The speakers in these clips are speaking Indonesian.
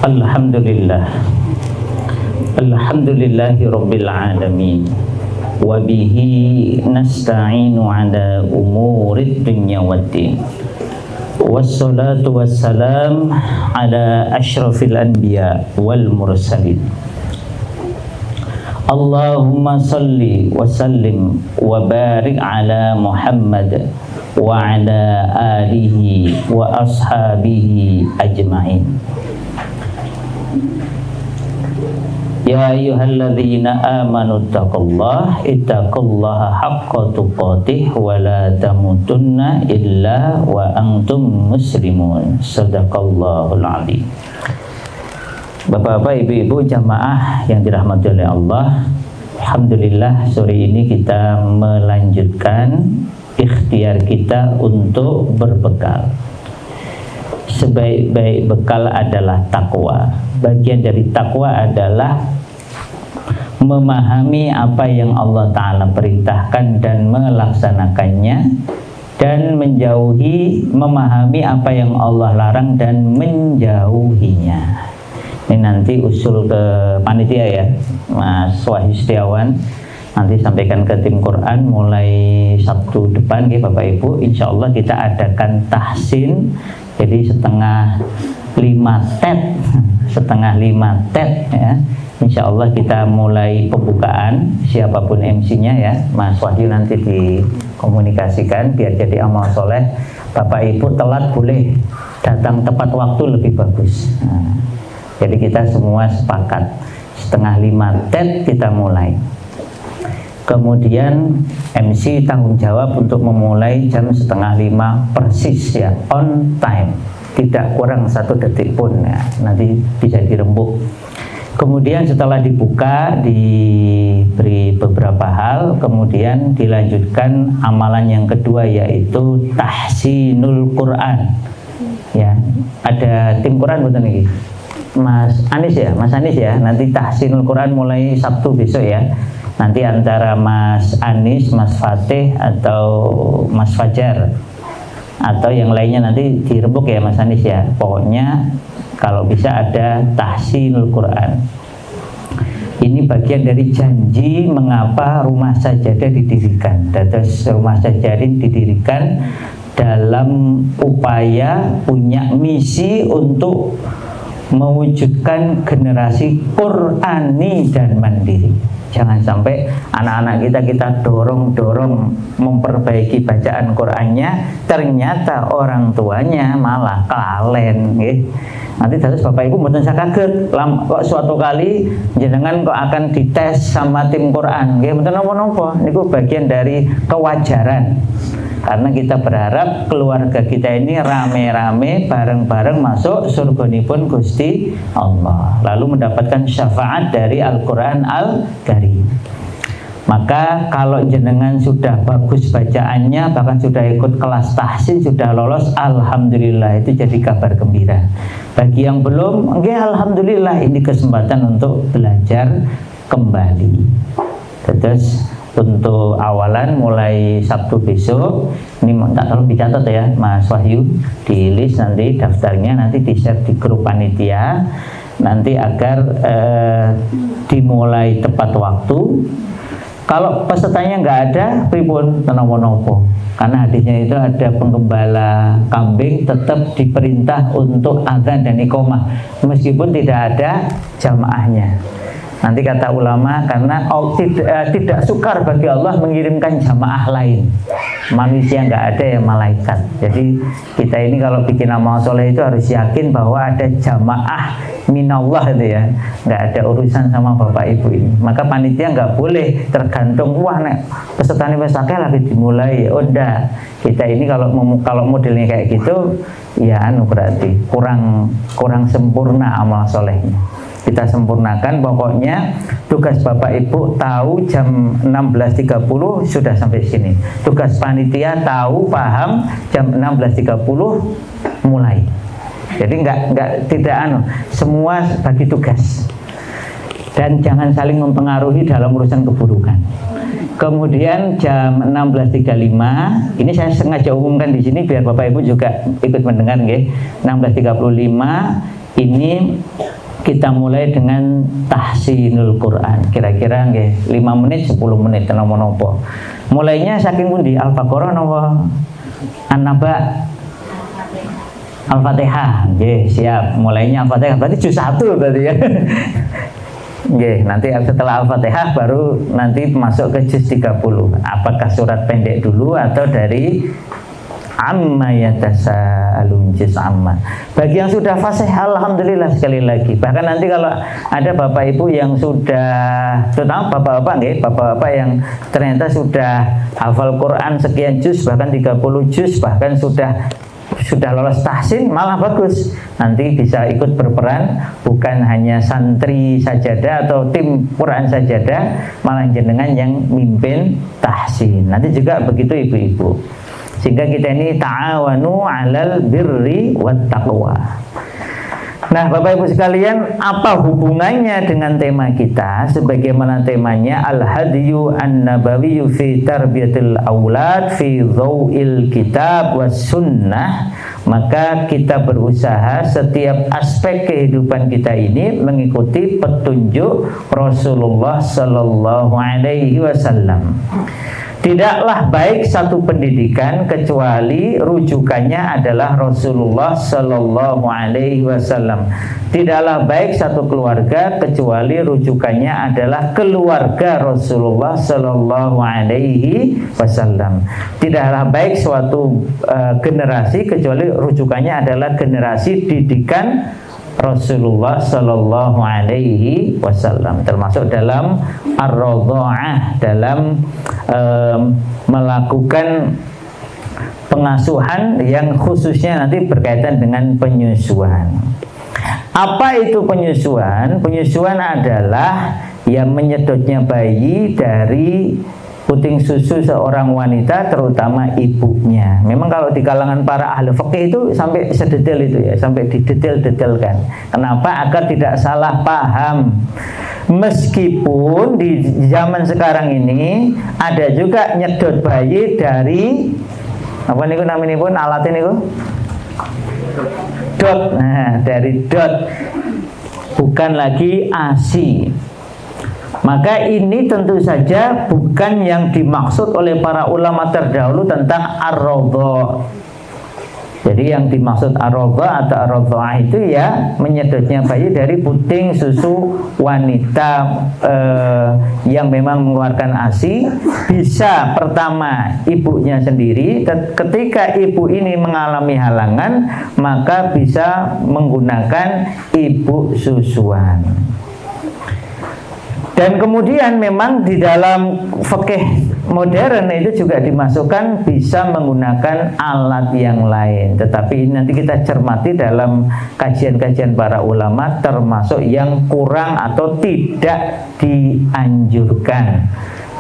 Alhamdulillah. Alhamdulillahi rabbil alamin. Wa bihi nasta'inu ala umurid dunya waddin. Wassalatu wassalam ala asyrafil anbiya wal mursalin. Allahumma salli wa sallim wa barik ala Muhammad wa ala alihi wa ashabihi ajma'in. Ya ayyuhalladzina amanu taqullaha ittaqullaha haqqa tuqatih wa la tamutunna illa wa antum muslimun. Shadaqallahul adzim. Bapak-bapak, ibu-ibu jamaah yang dirahmati oleh Allah, alhamdulillah sore ini kita melanjutkan ikhtiar kita untuk berbekal. Sebaik-baik bekal adalah takwa. Bagian dari takwa adalah memahami apa yang Allah Ta'ala perintahkan dan melaksanakannya, dan memahami apa yang Allah larang dan menjauhinya. Ini nanti usul ke panitia ya, Mas Wahyu Setiawan, nanti sampaikan ke tim Quran mulai Sabtu depan ya Bapak Ibu. Insya Allah kita adakan tahsin, jadi setengah 5 tet ya. Insya Allah kita mulai pembukaan, siapapun MC-nya ya, Mas Wahyu nanti dikomunikasikan biar jadi amal soleh. Bapak Ibu telat boleh, datang tepat waktu lebih bagus. Jadi kita semua sepakat setengah 5 tet kita mulai. Kemudian MC tanggung jawab untuk memulai jam setengah 5 persis ya, on time, tidak kurang 1 detik pun ya, nanti bisa dirembuk. Kemudian setelah dibuka diberi beberapa hal, kemudian dilanjutkan amalan yang kedua yaitu tahsinul Quran ya. Ada tim Quran betul nih Mas Anis ya, nanti tahsinul Quran mulai Sabtu besok ya. Nanti antara Mas Anis, Mas Fatih atau Mas Fajar atau yang lainnya nanti dirembuk ya Mas Anis ya. Pokoknya kalau bisa ada tahsinul Quran. Ini bagian dari janji mengapa rumah sajadah didirikan. Terus rumah sajadah didirikan dalam upaya punya misi untuk mewujudkan generasi Qur'ani dan mandiri. Jangan sampai anak-anak kita dorong memperbaiki bacaan Qur'annya, ternyata orang tuanya malah kelalen gitu. Nanti terus Bapak Ibu mboten saya kaget kok suatu kali jenengan kok akan dites sama tim Quran nggih, mboten napa-napa, niku bagian dari kewajaran. Karena kita berharap keluarga kita ini rame-rame bareng-bareng masuk surganipun Gusti Allah, lalu mendapatkan syafaat dari Al-Qur'an Al-Karim. Maka kalau jenengan sudah bagus bacaannya, bahkan sudah ikut kelas tahsin, sudah lolos, alhamdulillah, itu jadi kabar gembira. Bagi yang belum, alhamdulillah, ini kesempatan untuk belajar kembali. Terus untuk awalan mulai Sabtu besok, ini tak tolong dicatat ya Mas Wahyu, di list nanti daftarnya, nanti di-share di grup panitia nanti agar dimulai tepat waktu. Kalau pesertanya nggak ada, pripun tenopo-nopo. Karena hadisnya itu ada penggembala kambing tetap diperintah untuk azan dan iqomah meskipun tidak ada jamaahnya. Nanti kata ulama, karena tidak sukar bagi Allah mengirimkan jamaah lain. Manusia nggak ada yang malaikat. Jadi kita ini kalau bikin amal soleh itu harus yakin bahwa ada jamaah minallah itu ya. Nggak ada urusan sama bapak ibu ini. Maka panitia nggak boleh tergantung, wah nek peserta ini pesaknya lagi dimulai. Udah, kita ini kalau modelnya kayak gitu, ya berarti kurang sempurna amal solehnya. Kita sempurnakan, pokoknya tugas Bapak Ibu tahu jam 16.30 sudah sampai sini. Tugas panitia tahu, paham, jam 16.30 mulai. Jadi tidak semua bagi tugas. Dan jangan saling mempengaruhi dalam urusan keburukan. Kemudian jam 16.35, ini saya sengaja umumkan di sini biar Bapak Ibu juga ikut mendengar nggih. 16.35 Ini kita mulai dengan tahsinul Quran. Kira-kira nggih 5 menit 10 menit nopo-nopo. Mulainya saking pundi? Al-Baqarah napa An-Naba? Al-Fatihah. Nggih, siap. Mulainya Al-Fatihah. Berarti juz 1 berarti ya. Nggih, nanti setelah Al-Fatihah baru nanti masuk ke juz 30. Apakah surat pendek dulu atau dari amma yatasaalun juz amma. Bagi yang sudah fasih alhamdulillah sekali lagi. Bahkan nanti kalau ada Bapak Ibu yang sudah, terutama Bapak-bapak nggih, Bapak-bapak yang ternyata sudah hafal Quran sekian juz, bahkan 30 juz, bahkan sudah lolos tahsin, malah bagus. Nanti bisa ikut berperan, bukan hanya santri sajadah atau tim Quran sajadah, malah jenengan yang mimpin tahsin. Nanti juga begitu ibu-ibu. Sehingga kita ini ta'awanu 'alal birri wat taqwa. Nah, Bapak Ibu sekalian, apa hubungannya dengan tema kita? Sebagaimana temanya Al-Hadyu An-Nabawiyyu fi Tarbiyatil Aulad fi Dhau'il Kitab was Sunnah. Maka kita berusaha setiap aspek kehidupan kita ini mengikuti petunjuk Rasulullah sallallahu alaihi wasallam. Tidaklah baik satu pendidikan kecuali rujukannya adalah Rasulullah sallallahu alaihi wasallam. Tidaklah baik satu keluarga kecuali rujukannya adalah keluarga Rasulullah sallallahu alaihi wasallam. Tidaklah baik suatu generasi kecuali rujukannya adalah generasi didikan Rasulullah sallallahu alaihi wasallam, termasuk dalam ar-radha'ah, dalam melakukan pengasuhan yang khususnya nanti berkaitan dengan penyusuan. Apa itu penyusuan? Penyusuan adalah yang menyedotnya bayi dari puting susu seorang wanita, terutama ibunya. Memang kalau di kalangan para ahli fikih itu sampai sedetail itu ya, sampai didetail-detailkan. Kenapa? Agar tidak salah paham. Meskipun di zaman sekarang ini ada juga nyedot bayi dari apa niku namanya pun alat ini niku? Dot. Nah, dari dot. Bukan lagi ASI. Maka ini tentu saja bukan yang dimaksud oleh para ulama terdahulu tentang ar-radha. Jadi yang dimaksud ar-radha atau ar-radha'ah itu ya menyedotnya bayi dari puting susu wanita yang memang mengeluarkan ASI. Bisa pertama ibunya sendiri, ketika ibu ini mengalami halangan maka bisa menggunakan ibu susuan. Dan kemudian memang di dalam fikih modern itu juga dimasukkan bisa menggunakan alat yang lain. Tetapi nanti kita cermati dalam kajian-kajian para ulama, termasuk yang kurang atau tidak dianjurkan,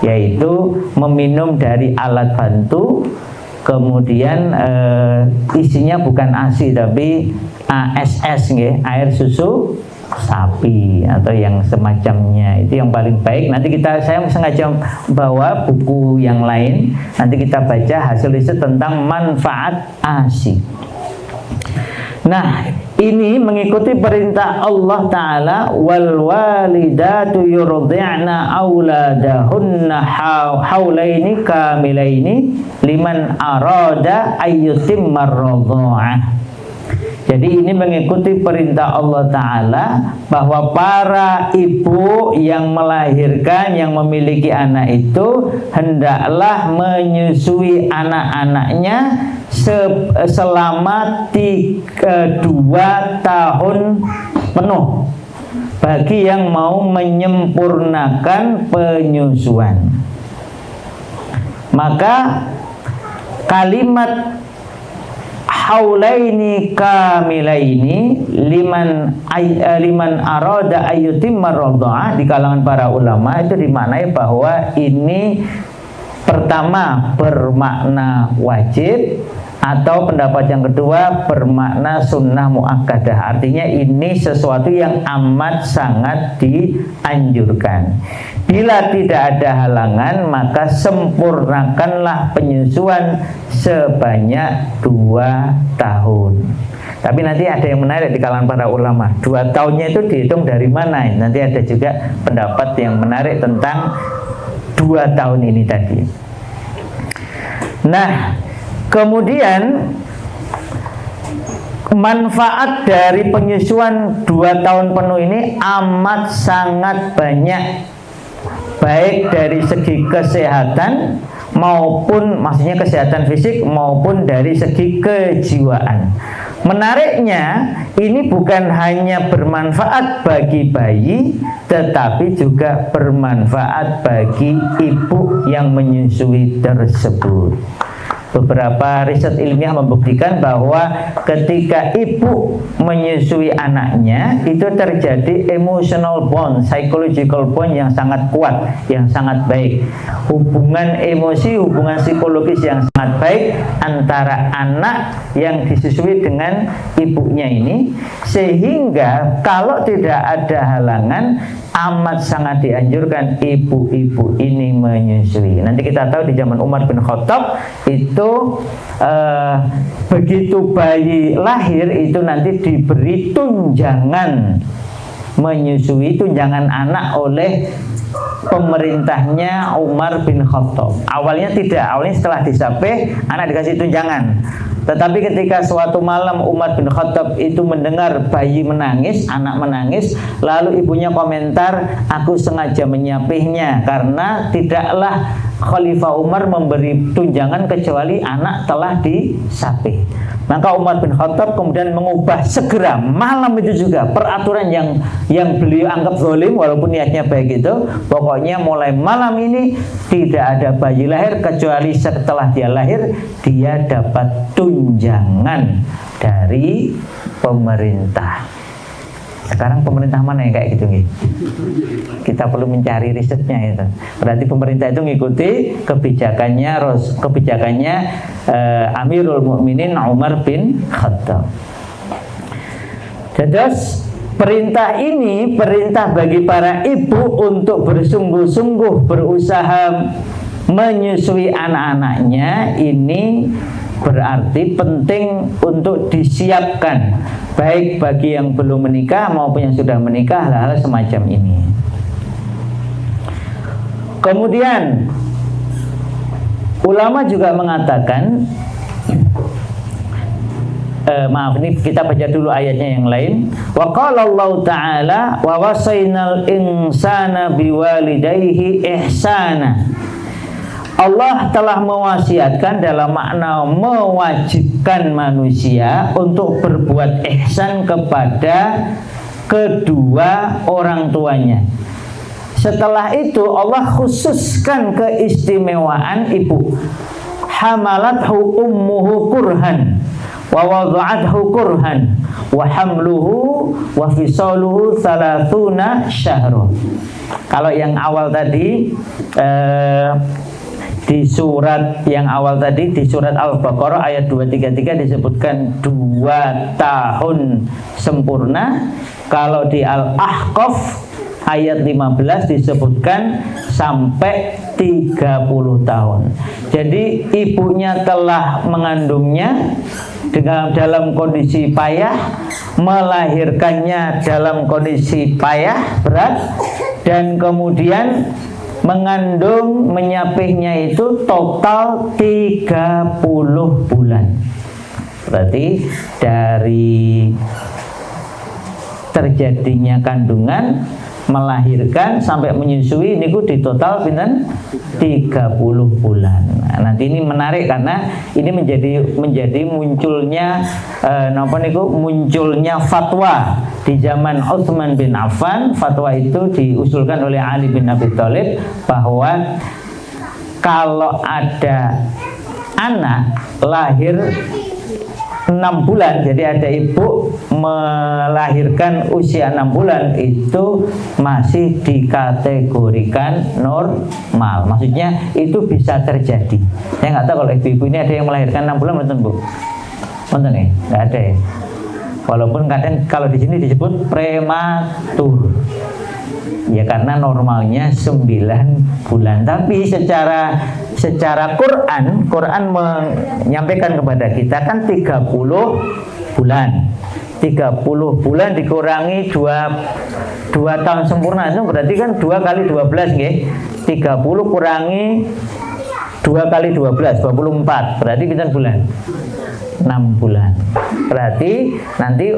yaitu meminum dari alat bantu, kemudian isinya bukan ASI tapi ASS, air susu sapi atau yang semacamnya. Itu yang paling baik. Nanti saya sengaja bawa buku yang lain, nanti kita baca hasil riset tentang manfaat ASI. Nah, ini mengikuti perintah Allah Ta'ala, wal walidatu yurdi'na auladahunna haulaini kamilaini liman arada ayyutimmar radha'ah. Jadi ini mengikuti perintah Allah Ta'ala bahwa para ibu yang melahirkan, yang memiliki anak itu hendaklah menyusui anak-anaknya selama 2 tahun penuh bagi yang mau menyempurnakan penyusuan. Maka kalimat haulaini kamilaini liman arada ayyutimmar radha'ah di kalangan para ulama itu dimaknai bahwa ini pertama bermakna wajib, atau pendapat yang kedua bermakna sunnah muakkadah. Artinya ini sesuatu yang amat sangat dianjurkan. Bila tidak ada halangan, maka sempurnakanlah penyusuan sebanyak 2 tahun. Tapi nanti ada yang menarik di kalangan para ulama. 2 tahunnya itu dihitung dari mana? Nanti ada juga pendapat yang menarik tentang 2 tahun ini tadi. Nah, kemudian manfaat dari penyusuan 2 tahun penuh ini amat sangat banyak, baik dari segi kesehatan maupun maksudnya kesehatan fisik maupun dari segi kejiwaan. Menariknya, ini bukan hanya bermanfaat bagi bayi, tetapi juga bermanfaat bagi ibu yang menyusui tersebut. Beberapa riset ilmiah membuktikan bahwa ketika ibu menyusui anaknya itu terjadi emotional bond, psychological bond yang sangat kuat, yang sangat baik. Hubungan emosi, hubungan psikologis yang sangat baik antara anak yang disusui dengan ibunya ini, sehingga kalau tidak ada halangan amat sangat dianjurkan ibu-ibu ini menyusui. Nanti kita tahu di zaman Umar bin Khattab itu begitu bayi lahir itu nanti diberi tunjangan menyusui, tunjangan anak oleh pemerintahnya Umar bin Khattab. Awalnya tidak, awalnya setelah disapih anak dikasih tunjangan. Tetapi ketika suatu malam Umar bin Khattab itu mendengar bayi menangis, anak menangis, lalu ibunya komentar, aku sengaja menyapihnya karena tidaklah Khalifah Umar memberi tunjangan kecuali anak telah disapih. Maka Umar bin Khattab kemudian mengubah segera malam itu juga peraturan yang beliau anggap zalim walaupun niatnya baik itu. Pokoknya mulai malam ini tidak ada bayi lahir kecuali setelah dia lahir dia dapat tunjangan dari pemerintah. Sekarang pemerintah mana yang kayak gitu nih? Kita perlu mencari risetnya itu. Berarti pemerintah itu mengikuti kebijakannya Amirul Mukminin Umar bin Khattab. Terus perintah ini perintah bagi para ibu untuk bersungguh-sungguh berusaha menyusui anak-anaknya ini berarti penting untuk disiapkan baik bagi yang belum menikah maupun yang sudah menikah hal-hal semacam ini. Kemudian ulama juga mengatakan maaf ini kita baca dulu ayatnya yang lain. Wa qala Allah Ta'ala wa wasainal insana biwalidayhi ihsana. Allah telah mewasiatkan dalam makna mewajibkan manusia untuk berbuat ihsan kepada kedua orang tuanya. Setelah itu Allah khususkan keistimewaan ibu. Hamalathu ummuhu kurhan wa wada'athu kurhan wa hamluhu wa fisaluhu 30 syahrun. Kalau yang awal tadi di surat yang awal tadi di surat Al-Baqarah ayat 233 disebutkan 2 tahun sempurna. Kalau di Al-Ahqaf ayat 15 disebutkan sampai 30 tahun. Jadi ibunya telah mengandungnya dalam kondisi payah, melahirkannya dalam kondisi payah berat, dan kemudian mengandung menyapihnya itu total 30 bulan. Berarti dari terjadinya kandungan, melahirkan sampai menyusui niku di total pinten 30 bulan. Nah, nanti ini menarik karena ini menjadi munculnya munculnya fatwa di zaman Utsman bin Affan. Fatwa itu diusulkan oleh Ali bin Abi Thalib bahwa kalau ada anak lahir 6 bulan, jadi ada ibu melahirkan usia 6 bulan itu masih dikategorikan normal. Maksudnya itu bisa terjadi. Saya nggak tahu kalau ibu-ibu ini ada yang melahirkan 6 bulan, betul Bu? Betul nih, nggak ada ya. Walaupun kadang kalau di sini disebut prematur. Ya karena normalnya 9 bulan. Tapi secara Quran menyampaikan kepada kita kan 30 bulan. 30 bulan dikurangi 2 tahun sempurna itu berarti kan 2 kali 12 nggih. 30 kurangi 2 kali 12 24. Berarti pinten bulan? 6 bulan. Berarti nanti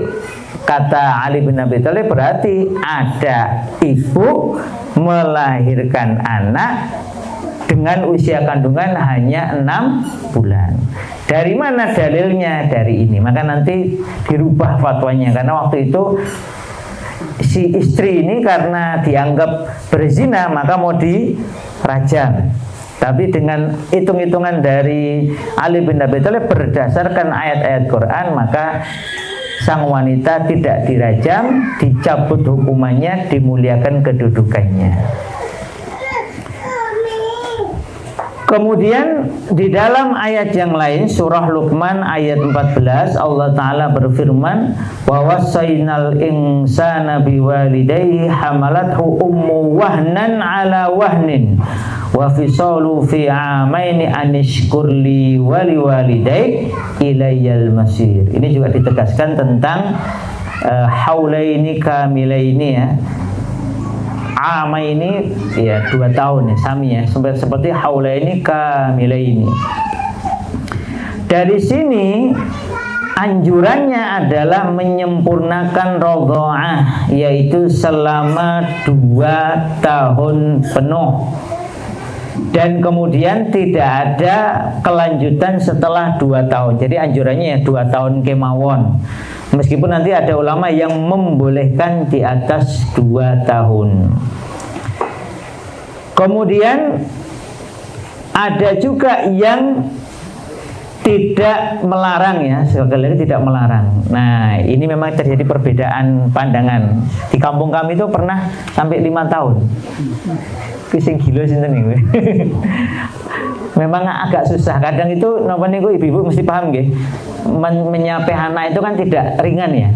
kata Ali bin Abi Thalib berarti ada ibu melahirkan anak dengan usia kandungan hanya 6 bulan. Dari mana dalilnya? Dari ini. Maka nanti dirubah fatwanya karena waktu itu si istri ini karena dianggap berzina maka mau dirajam. Tapi dengan hitung-hitungan dari Ali bin Abi Thalib berdasarkan ayat-ayat Quran, maka sang wanita tidak dirajam, dicabut hukumannya, dimuliakan kedudukannya. Kemudian di dalam ayat yang lain surah Luqman ayat 14 Allah Ta'ala berfirman wa wassaynal insana biwalidayhi hamalathu ummu wahnan ala wahnin wa fisalu fi amaini anishkurli wali walidayk ilayyal masir. Ini juga ditegaskan tentang haulaini kamilaini ya. Ama ini ya 2 tahun ya, sami ya, seperti haulaini kamilaini. Dari sini anjurannya adalah menyempurnakan radha'ah, yaitu selama 2 tahun penuh. Dan kemudian tidak ada kelanjutan setelah 2 tahun. Jadi anjurannya ya 2 tahun kemawon. Meskipun nanti ada ulama yang membolehkan di atas 2 tahun. Kemudian ada juga yang tidak melarang ya, sekali lagi tidak melarang. Nah, ini memang terjadi perbedaan pandangan. Di kampung kami itu pernah sampai 5 tahun. Kising gila sinten niku. Memang agak susah. Kadang itu napa niku ibu-ibu mesti paham nggih. Menyapai anak itu kan tidak ringan ya.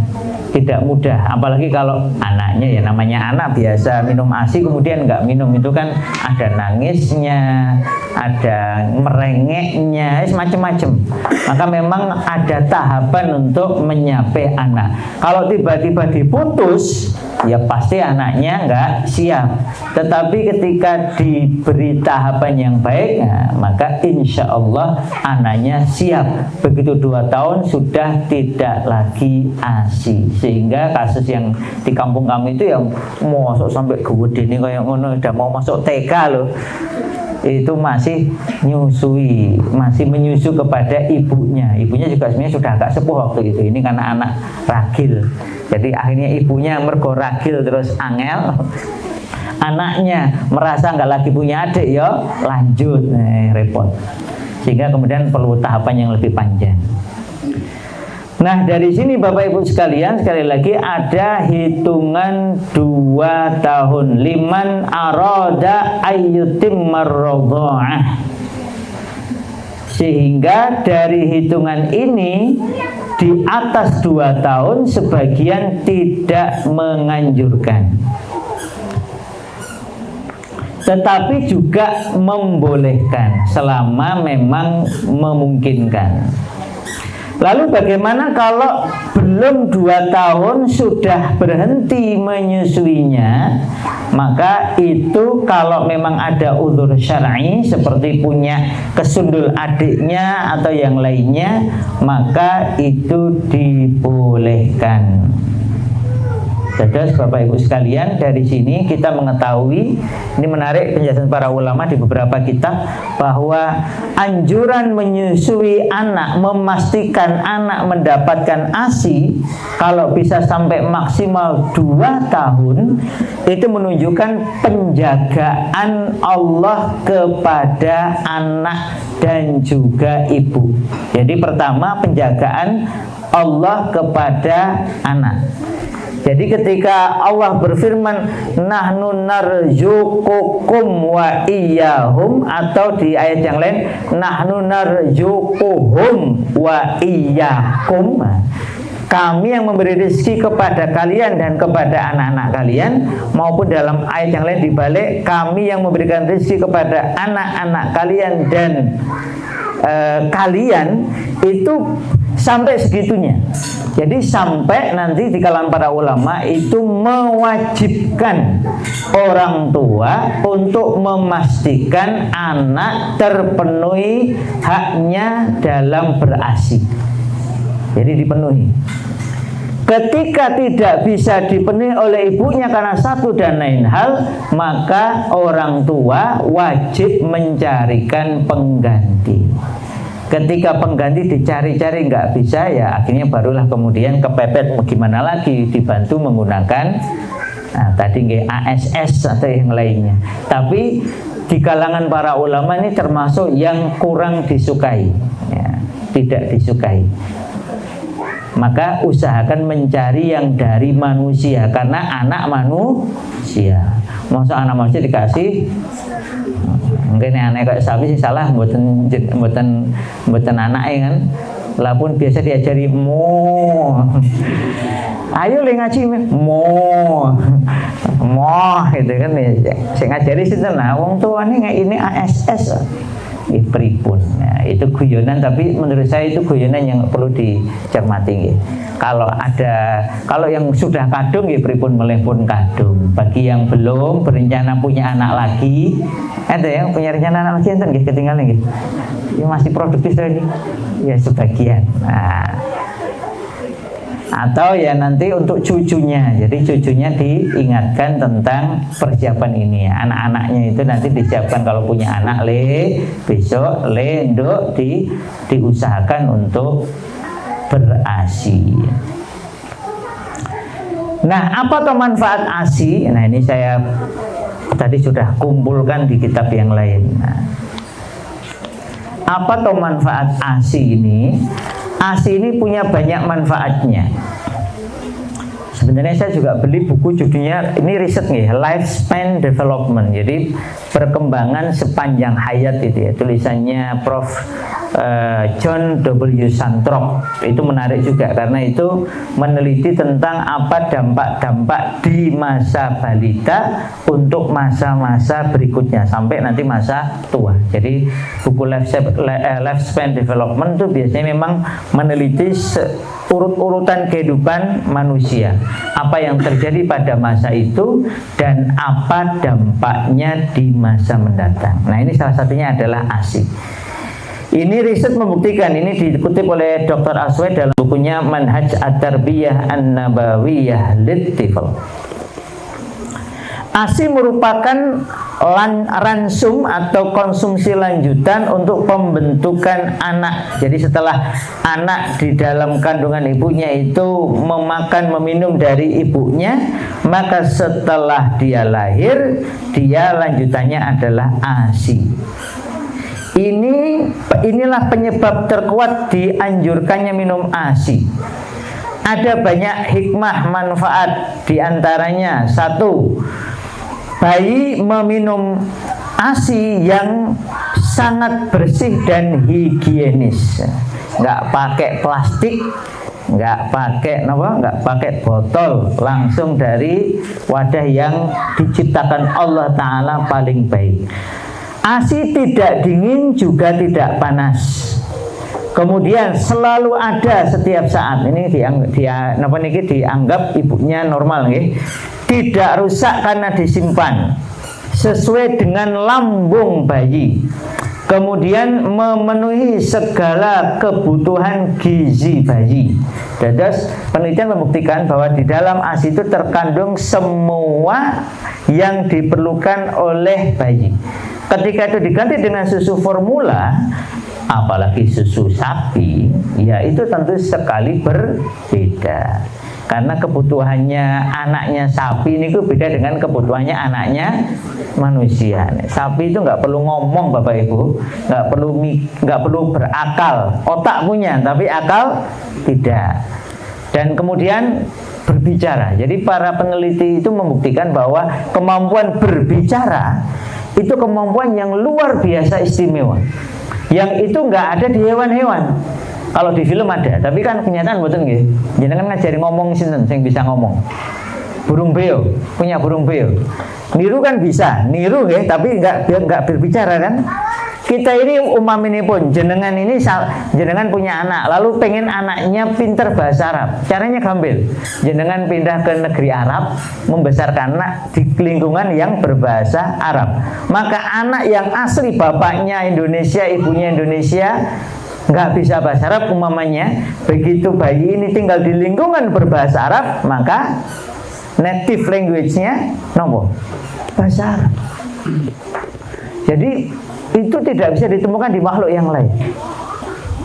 Tidak mudah, apalagi kalau anaknya ya namanya anak biasa minum ASI kemudian nggak minum, itu kan ada nangisnya, ada merengeknya, macam-macam. Maka memang ada tahapan untuk menyapai anak. Kalau tiba-tiba diputus, ya pasti anaknya nggak siap. Tetapi ketika diberi tahapan yang baik, nah, maka insya Allah anaknya siap. Begitu 2 tahun sudah tidak lagi ASI. Sehingga kasus yang di kampung kami itu yang masuk sampai gede ini kayak ngono, udah mau masuk TK loh, itu masih nyusui, masih menyusu kepada ibunya. Ibunya juga sebenarnya sudah agak sepuh waktu itu. Ini karena anak ragil, jadi akhirnya ibunya mergo ragil terus angel, anaknya merasa nggak lagi punya adik ya lanjut, repot. Sehingga kemudian perlu tahapan yang lebih panjang. Nah, dari sini Bapak Ibu sekalian, sekali lagi ada hitungan 2 tahun. Liman arada ayyutimmar radha'ah. Sehingga dari hitungan ini di atas 2 tahun sebagian tidak menganjurkan, tetapi juga membolehkan selama memang memungkinkan. Lalu bagaimana kalau belum 2 tahun sudah berhenti menyusuinya? Maka itu kalau memang ada udzur syar'i seperti punya kesundul adiknya atau yang lainnya, maka itu dibolehkan. Jadi Bapak Ibu sekalian, dari sini kita mengetahui, ini menarik penjelasan para ulama di beberapa kitab, bahwa anjuran menyusui anak, memastikan anak mendapatkan ASI kalau bisa sampai maksimal 2 tahun, itu menunjukkan penjagaan Allah kepada anak dan juga ibu. Jadi pertama, penjagaan Allah kepada anak. Jadi ketika Allah berfirman nahnu narzuqukum wa iyyahum, atau di ayat yang lain nahnu narzuquhum wa iyyakum, kami yang memberi rezeki kepada kalian dan kepada anak-anak kalian, maupun dalam ayat yang lain dibalik kami yang memberikan rezeki kepada anak-anak kalian dan kalian, itu Sampai segitunya. Jadi sampai nanti di kalangan para ulama itu mewajibkan orang tua untuk memastikan anak terpenuhi haknya dalam berasi. Jadi dipenuhi. Ketika tidak bisa dipenuhi oleh ibunya karena satu dan lain hal, maka orang tua wajib mencarikan pengganti. Ketika pengganti dicari-cari nggak bisa, ya akhirnya barulah kemudian kepepet gimana lagi, dibantu menggunakan tadi ASS atau yang lainnya. Tapi di kalangan para ulama ini termasuk yang kurang disukai, ya, tidak disukai. Maka usahakan mencari yang dari manusia, karena anak manusia. Masa anak manusia dikasih mungkin anak kayak sapi sih salah, buatan anak kan. Lah pun biasa diajari mo. Ayo le ngaji mo gitu kan ya. Saya ngajari sinten lah wong tuane ini ASS. Pripun. Nah, itu guyonan, tapi menurut saya itu guyonan yang perlu dicermati. Kalau yang sudah kadung ya pripun meleh pun kadung. Bagi yang belum berencana punya anak lagi, ada yang punya rencana anak lagi enten nggih ketinggalan nggih. Ya masih produktif tadi. Ya sebagian. Nah, atau ya nanti untuk cucunya, jadi cucunya diingatkan tentang persiapan ini ya. Anak-anaknya itu nanti disiapkan kalau punya anak besok nduk diusahakan untuk berasi. Nah, apa tuh manfaat ASI? Nah, ini saya tadi sudah kumpulkan di kitab yang lain. Nah, apa tuh manfaat ASI ini? ASI ini punya banyak manfaatnya. Sebenarnya saya juga beli buku judulnya, ini riset nih, Lifespan Development. Jadi perkembangan sepanjang hayat itu ya. Tulisannya Prof. John W. Santrop. Itu menarik juga karena itu meneliti tentang apa dampak-dampak di masa balita untuk masa-masa berikutnya sampai nanti masa tua. Jadi buku Lifespan Development itu biasanya memang meneliti urut-urutan kehidupan manusia, apa yang terjadi pada masa itu dan apa dampaknya di masa mendatang. Nah, ini salah satunya adalah ASI. Ini riset membuktikan, ini dikutip oleh Dr. Aswad dalam bukunya Manhaj At-Tarbiyah An-Nabawiyah Lit-Tifl. ASI merupakan ransum atau konsumsi lanjutan untuk pembentukan anak. Jadi setelah anak di dalam kandungan ibunya itu meminum dari ibunya, maka setelah dia lahir, dia lanjutannya adalah ASI. Inilah penyebab terkuat dianjurkannya minum ASI. Ada banyak hikmah manfaat, diantaranya satu, bayi meminum ASI yang sangat bersih dan higienis, nggak pakai plastik, nggak pakai botol, langsung dari wadah yang diciptakan Allah Ta'ala paling baik. ASI tidak dingin juga tidak panas. Kemudian selalu ada setiap saat. Ini dianggap ibunya normal nih. Tidak rusak karena disimpan sesuai dengan lambung bayi. Kemudian memenuhi segala kebutuhan gizi bayi. Terus penelitian membuktikan bahwa di dalam ASI itu terkandung semua yang diperlukan oleh bayi. Ketika itu diganti dengan susu formula, apalagi susu sapi, ya itu tentu sekali berbeda. Karena kebutuhannya anaknya sapi ini beda dengan kebutuhannya anaknya manusia. Sapi itu nggak perlu ngomong Bapak Ibu, nggak perlu berakal, otak punya tapi akal tidak. Dan kemudian berbicara. Jadi para peneliti itu membuktikan bahwa kemampuan berbicara itu kemampuan yang luar biasa istimewa. Yang itu nggak ada di hewan-hewan. Kalau di film ada, tapi kan kenyataan betul nggih. Jenengan ngajari ngomong sinten sing bisa ngomong. Burung beo, punya burung beo. Niru kan bisa, niru nggih, tapi nggak berbicara kan. kita ini umaminipun jenengan ini jenengan punya anak, lalu pengen anaknya pinter bahasa Arab. Caranya gampil. Jenengan pindah ke negeri Arab, membesarkan anak di lingkungan yang berbahasa Arab. Maka anak yang asli bapaknya Indonesia, ibunya Indonesia, nggak bisa bahasa Arab umpamanya, begitu bayi ini tinggal di lingkungan berbahasa Arab, maka native language-nya nopo? Bahasa Arab. Jadi itu tidak bisa ditemukan di makhluk yang lain.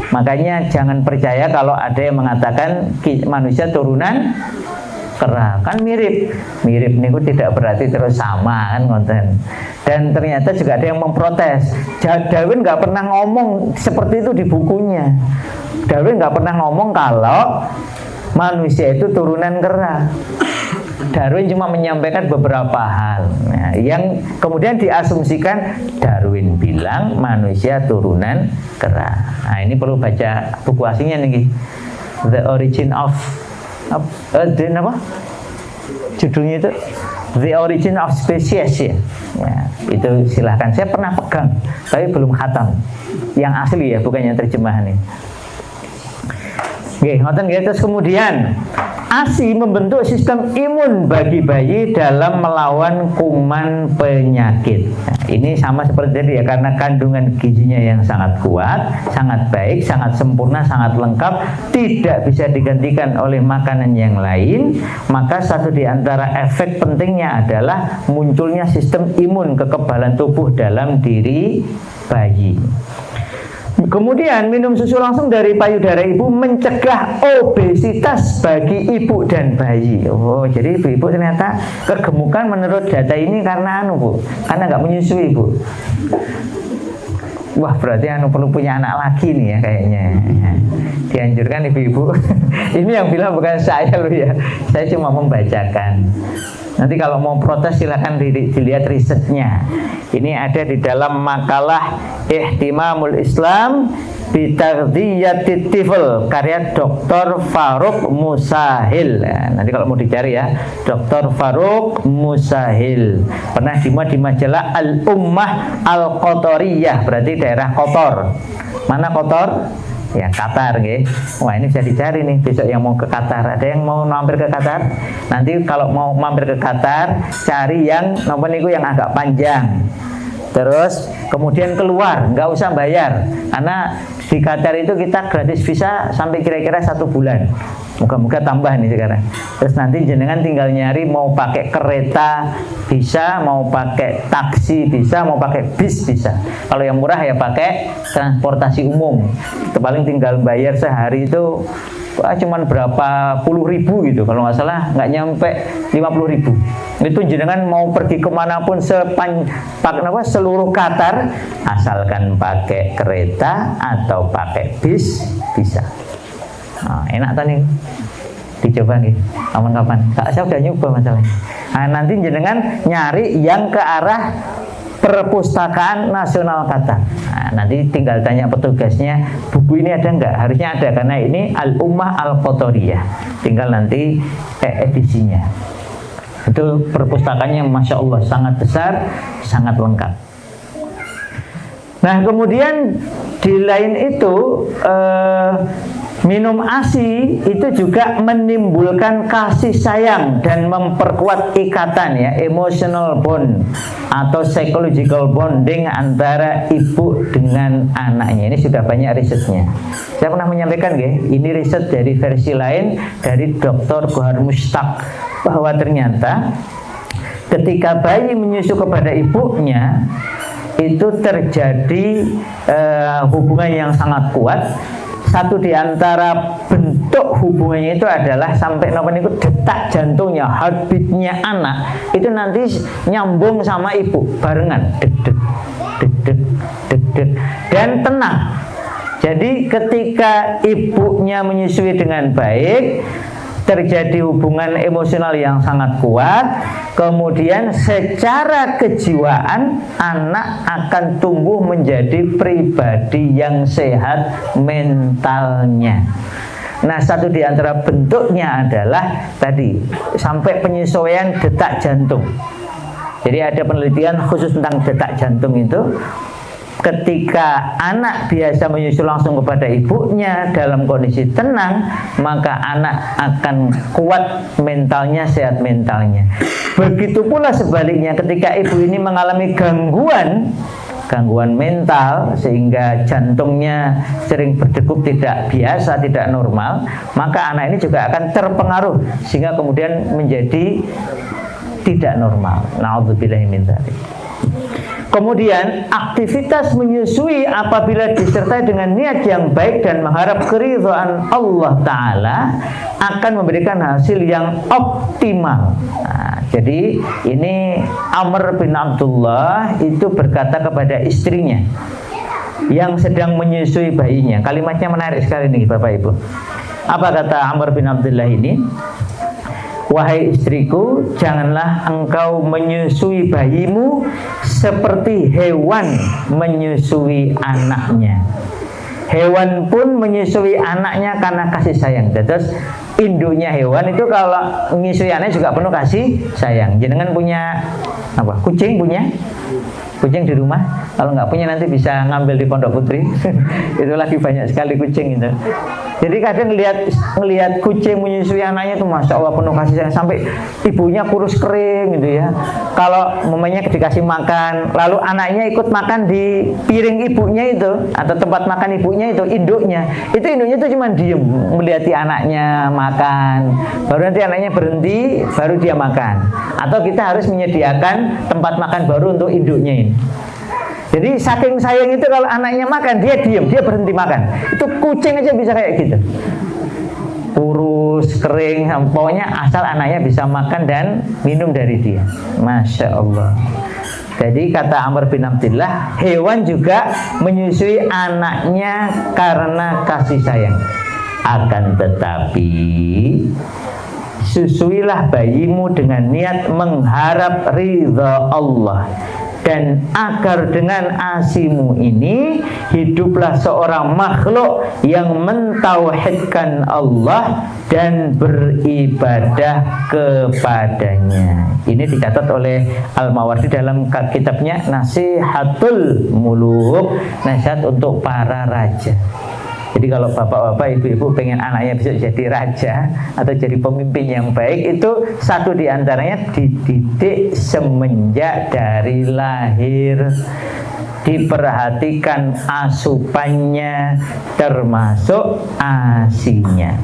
Makanya jangan percaya kalau ada yang mengatakan manusia turunan kera, kan mirip niku tidak berarti terus sama kan konten. Dan ternyata juga ada yang memprotes. Darwin nggak pernah ngomong seperti itu di bukunya. Darwin nggak pernah ngomong kalau manusia itu turunan kera. Darwin cuma menyampaikan beberapa hal, nah, yang kemudian diasumsikan Darwin bilang manusia turunan kera. Nah, ini perlu baca buku aslinya nih, The Origin of apa? Judulnya itu The Origin of Species ya. Nah, itu silahkan. Saya pernah pegang, tapi belum khatam. Yang asli ya, bukan yang terjemahan ini. Oke, ngoten nggih. Terus kemudian ASI membentuk sistem imun bagi bayi dalam melawan kuman penyakit. Nah, ini sama seperti tadi ya, karena kandungan gizinya yang sangat kuat, sangat baik, sangat sempurna, sangat lengkap, tidak bisa digantikan oleh makanan yang lain. Maka satu di antara efek pentingnya adalah munculnya sistem imun, kekebalan tubuh dalam diri bayi. Kemudian minum susu langsung dari payudara ibu mencegah obesitas bagi ibu dan bayi. Oh, jadi ibu-ibu ternyata kegemukan menurut data ini karena Bu, karena nggak menyusui Bu. Wah, berarti perlu punya anak lagi nih ya kayaknya. Dianjurkan ibu-ibu. Ini yang bilang bukan saya loh ya. Saya cuma membacakan. Nanti kalau mau protes silahkan dilihat risetnya. Ini ada di dalam makalah Ihtimamul Islam Bitaghdhiyatit Tifl karya Dr. Farouk Musahil. Nah, nanti kalau mau dicari ya, Dr. Farouk Musahil. Pernah dimuat di majalah Al-Ummah Al-Qatariyah, berarti daerah Qatar. Mana Qatar? Ya, Qatar nggih. Wah, ini bisa dicari nih besok yang mau ke Qatar. Ada yang mau mampir ke Qatar? Nanti kalau mau mampir ke Qatar, cari yang nomor niku yang agak panjang. Terus kemudian keluar, nggak usah bayar. Karena di Qatar itu kita gratis visa sampai kira-kira 1 bulan. Moga-moga tambah nih sekarang. Terus nanti jenengan tinggal nyari mau pakai kereta bisa, mau pakai taksi bisa, mau pakai bis bisa. Kalau yang murah ya pakai transportasi umum. Itu paling tinggal bayar sehari itu cuman berapa puluh ribu gitu. Kalau nggak salah nggak nyampe 50.000. Itu jenengan mau pergi kemanapun seluruh Qatar, asalkan pakai kereta atau pakai bis bisa. Nah, enak tadi dicoba nih kapan-kapan. Saya udah nyoba masalahnya. Nah, nanti jenengan nyari yang ke arah Perpustakaan Nasional Qatar. Nah, nanti tinggal tanya petugasnya, buku ini ada nggak? Harusnya ada karena ini Al-Ummah Al-Qatariyah. Tinggal nanti edisinya. Itu perpustakaannya Masya Allah sangat besar, sangat lengkap. Nah, kemudian di lain itu minum ASI itu juga menimbulkan kasih sayang dan memperkuat ikatan ya, emotional bond atau psychological bonding antara ibu dengan anaknya. Ini sudah banyak risetnya. Saya pernah menyampaikan ini riset dari versi lain dari Dr. Gohar Mushtaq bahwa ternyata ketika bayi menyusu kepada ibunya itu terjadi hubungan yang sangat kuat. Satu di antara bentuk hubungannya itu adalah sampai itu detak jantungnya, heartbeatnya anak itu nanti nyambung sama ibu barengan, deg deg deg deg deg deg dan tenang. Jadi ketika ibunya menyusui dengan baik, terjadi hubungan emosional yang sangat kuat, kemudian secara kejiwaan anak akan tumbuh menjadi pribadi yang sehat mentalnya. Nah, satu di antara bentuknya adalah tadi sampai penyesuaian detak jantung. Jadi ada penelitian khusus tentang detak jantung itu. ketika anak biasa menyusu langsung kepada ibunya dalam kondisi tenang, maka anak akan kuat mentalnya, sehat mentalnya. Begitu pula sebaliknya, ketika ibu ini mengalami gangguan mental sehingga jantungnya sering berdegup tidak biasa, tidak normal, maka anak ini juga akan terpengaruh sehingga kemudian menjadi tidak normal. Na'udzubillahi min dzalik. Kemudian aktivitas menyusui apabila disertai dengan niat yang baik dan mengharap keridhaan Allah Ta'ala akan memberikan hasil yang optimal. Nah, jadi ini Amr bin Abdullah itu berkata kepada istrinya yang sedang menyusui bayinya. Kalimatnya menarik sekali nih Bapak Ibu. Apa kata Amr bin Abdullah ini? Wahai istriku, janganlah engkau menyusui bayimu seperti hewan menyusui anaknya. Hewan pun menyusui anaknya karena kasih sayang. Terus induknya hewan itu kalau menyusui anaknya juga penuh kasih sayang. Jenengan punya apa? Kucing punya? Kucing di rumah? Kalau nggak punya nanti bisa ngambil di Pondok Putri. Itu lagi banyak sekali kucing itu. Jadi kadang ngelihat kucing menyusui anaknya itu masya Allah penuh kasih sayang sampai ibunya kurus kering gitu ya. Kalau mamanya dikasih makan, lalu anaknya ikut makan di piring ibunya itu atau tempat makan ibunya itu induknya itu cuma diem melihati anaknya makan. Baru nanti anaknya berhenti, baru dia makan. Atau kita harus menyediakan tempat makan baru untuk induknya ini. Jadi saking sayang itu kalau anaknya makan dia diem, dia berhenti makan. Itu kucing aja bisa kayak gitu. Kurus, kering, pokoknya asal anaknya bisa makan dan minum dari dia. Masya Allah. Jadi kata Amr bin Abdullah, hewan juga menyusui anaknya karena kasih sayang. Akan tetapi susuilah bayimu dengan niat mengharap ridha Allah. Dan agar dengan asimu ini hiduplah seorang makhluk yang mentauhidkan Allah dan beribadah kepadanya. Ini dicatat oleh Al-Mawardi dalam kitabnya Nasihatul Muluk, nasihat untuk para raja. Jadi kalau bapak-bapak, ibu-ibu pengen anaknya besok jadi raja atau jadi pemimpin yang baik, itu satu diantaranya dididik semenjak dari lahir, diperhatikan asupannya termasuk asinya.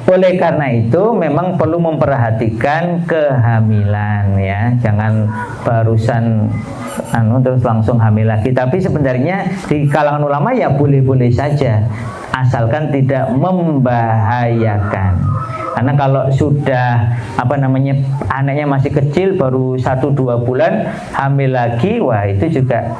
Oleh karena itu memang perlu memperhatikan kehamilan ya, jangan barusan terus langsung hamil lagi. Tapi sebenarnya di kalangan ulama ya boleh-boleh saja, asalkan tidak membahayakan. Karena kalau sudah anaknya masih kecil baru 1-2 bulan hamil lagi, wah itu juga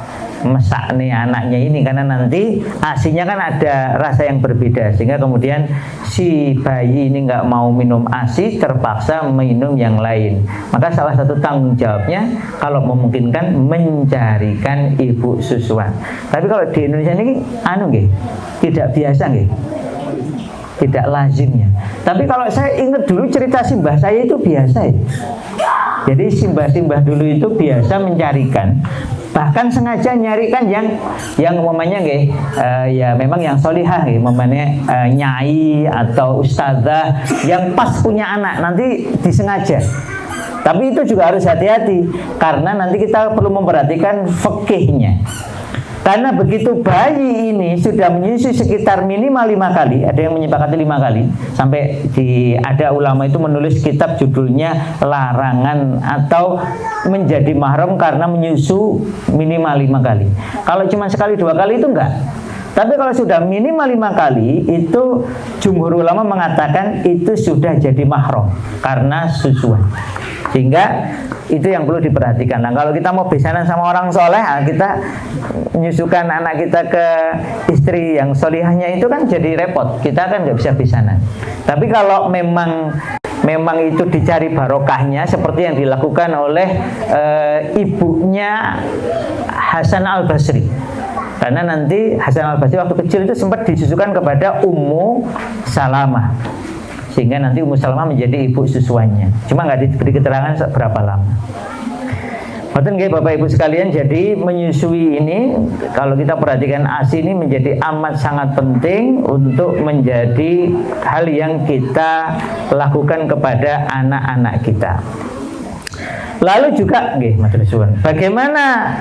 mesak nih anaknya ini, karena nanti asinya kan ada rasa yang berbeda sehingga kemudian si bayi ini nggak mau minum asi, terpaksa minum yang lain. Maka salah satu tanggung jawabnya kalau memungkinkan mencarikan ibu susuan. Tapi kalau di Indonesia ini tidak biasa tidak lazimnya. Tapi kalau saya ingat dulu cerita simbah saya itu biasa ya. Jadi simbah-simbah dulu itu biasa mencarikan, bahkan sengaja nyarikan yang umpamanya ya memang yang solihah umpamanya nyai atau ustazah yang pas punya anak, nanti disengaja. Tapi itu juga harus hati-hati karena nanti kita perlu memperhatikan fikihnya. Karena begitu bayi ini sudah menyusui sekitar minimal 5 kali, ada yang menyepakati 5 kali, sampai ada ulama itu menulis kitab judulnya larangan atau menjadi mahram karena menyusu minimal 5 kali. Kalau cuma sekali 2 kali itu enggak. Tapi kalau sudah minimal 5 kali, itu jumhur ulama mengatakan itu sudah jadi mahram karena susuan. Sehingga itu yang perlu diperhatikan. Nah, kalau kita mau besanan sama orang soleh, kita menyusukan anak kita ke istri yang solihahnya itu kan jadi repot. Kita kan nggak bisa besanan. Tapi kalau memang itu dicari barokahnya seperti yang dilakukan oleh ibunya Hasan Al-Basri. Karena nanti Hasan Al-Basri waktu kecil itu sempat disusukan kepada Ummu Salamah, sehingga nanti Ummu Salamah menjadi ibu susuannya. Cuma nggak diberi keterangan berapa lama. Betul nggih Bapak Ibu sekalian, jadi menyusui ini kalau kita perhatikan ASI ini menjadi amat sangat penting untuk menjadi hal yang kita lakukan kepada anak-anak kita. Lalu juga nggih matur suwun, bagaimana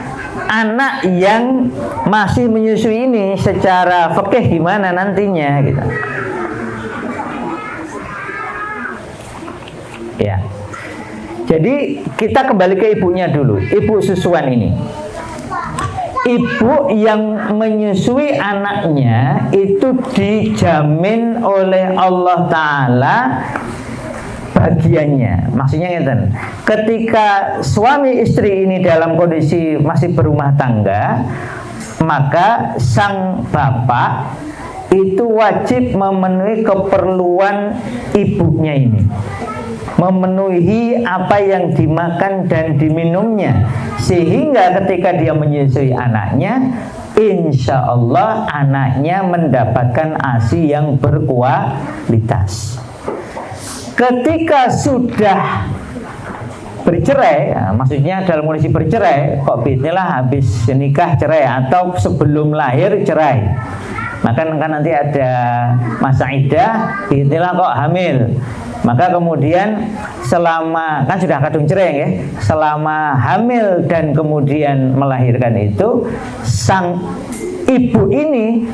anak yang masih menyusui ini secara fikih gimana nantinya gitu. Ya. Jadi kita kembali ke ibunya dulu, ibu susuan ini. Ibu yang menyusui anaknya itu dijamin oleh Allah Ta'ala bagiannya. Maksudnya ngeten, ketika suami istri ini dalam kondisi masih berumah tangga, maka sang bapak itu wajib memenuhi keperluan ibunya ini, memenuhi apa yang dimakan dan diminumnya, sehingga ketika dia menyusui anaknya, insya Allah anaknya mendapatkan ASI yang berkualitas. Ketika sudah bercerai, ya, maksudnya dalam kondisi bercerai, kok bismillah habis nikah cerai atau sebelum lahir cerai, maka nanti ada masa iddah, bismillah kok hamil. Maka kemudian selama, kan sudah kadung cerai ya, selama hamil dan kemudian melahirkan itu, sang ibu ini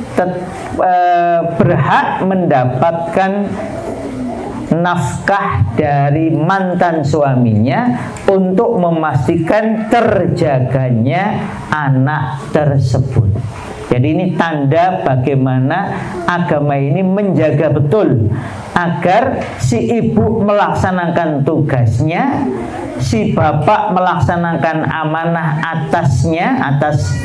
berhak mendapatkan nafkah dari mantan suaminya untuk memastikan terjaganya anak tersebut. Jadi ini tanda bagaimana agama ini menjaga betul agar si ibu melaksanakan tugasnya, si bapak melaksanakan amanah atasnya, atas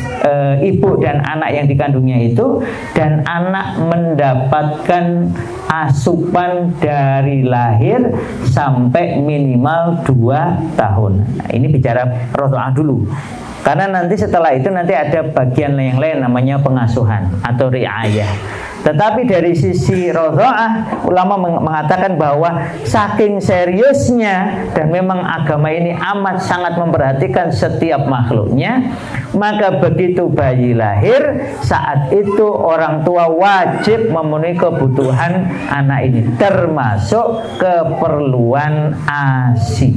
ibu dan anak yang dikandungnya itu, dan anak mendapatkan asupan dari lahir sampai minimal 2 tahun. Nah, ini bicara rodoah dulu. Karena nanti setelah itu nanti ada bagian yang lain namanya pengasuhan atau riayah. Tetapi dari sisi rodoah, ulama mengatakan bahwa saking seriusnya dan memang agama ini amat sangat memperhatikan setiap makhluknya, maka begitu bayi lahir, saat itu orang tua wajib memenuhi kebutuhan anak ini, termasuk keperluan ASI.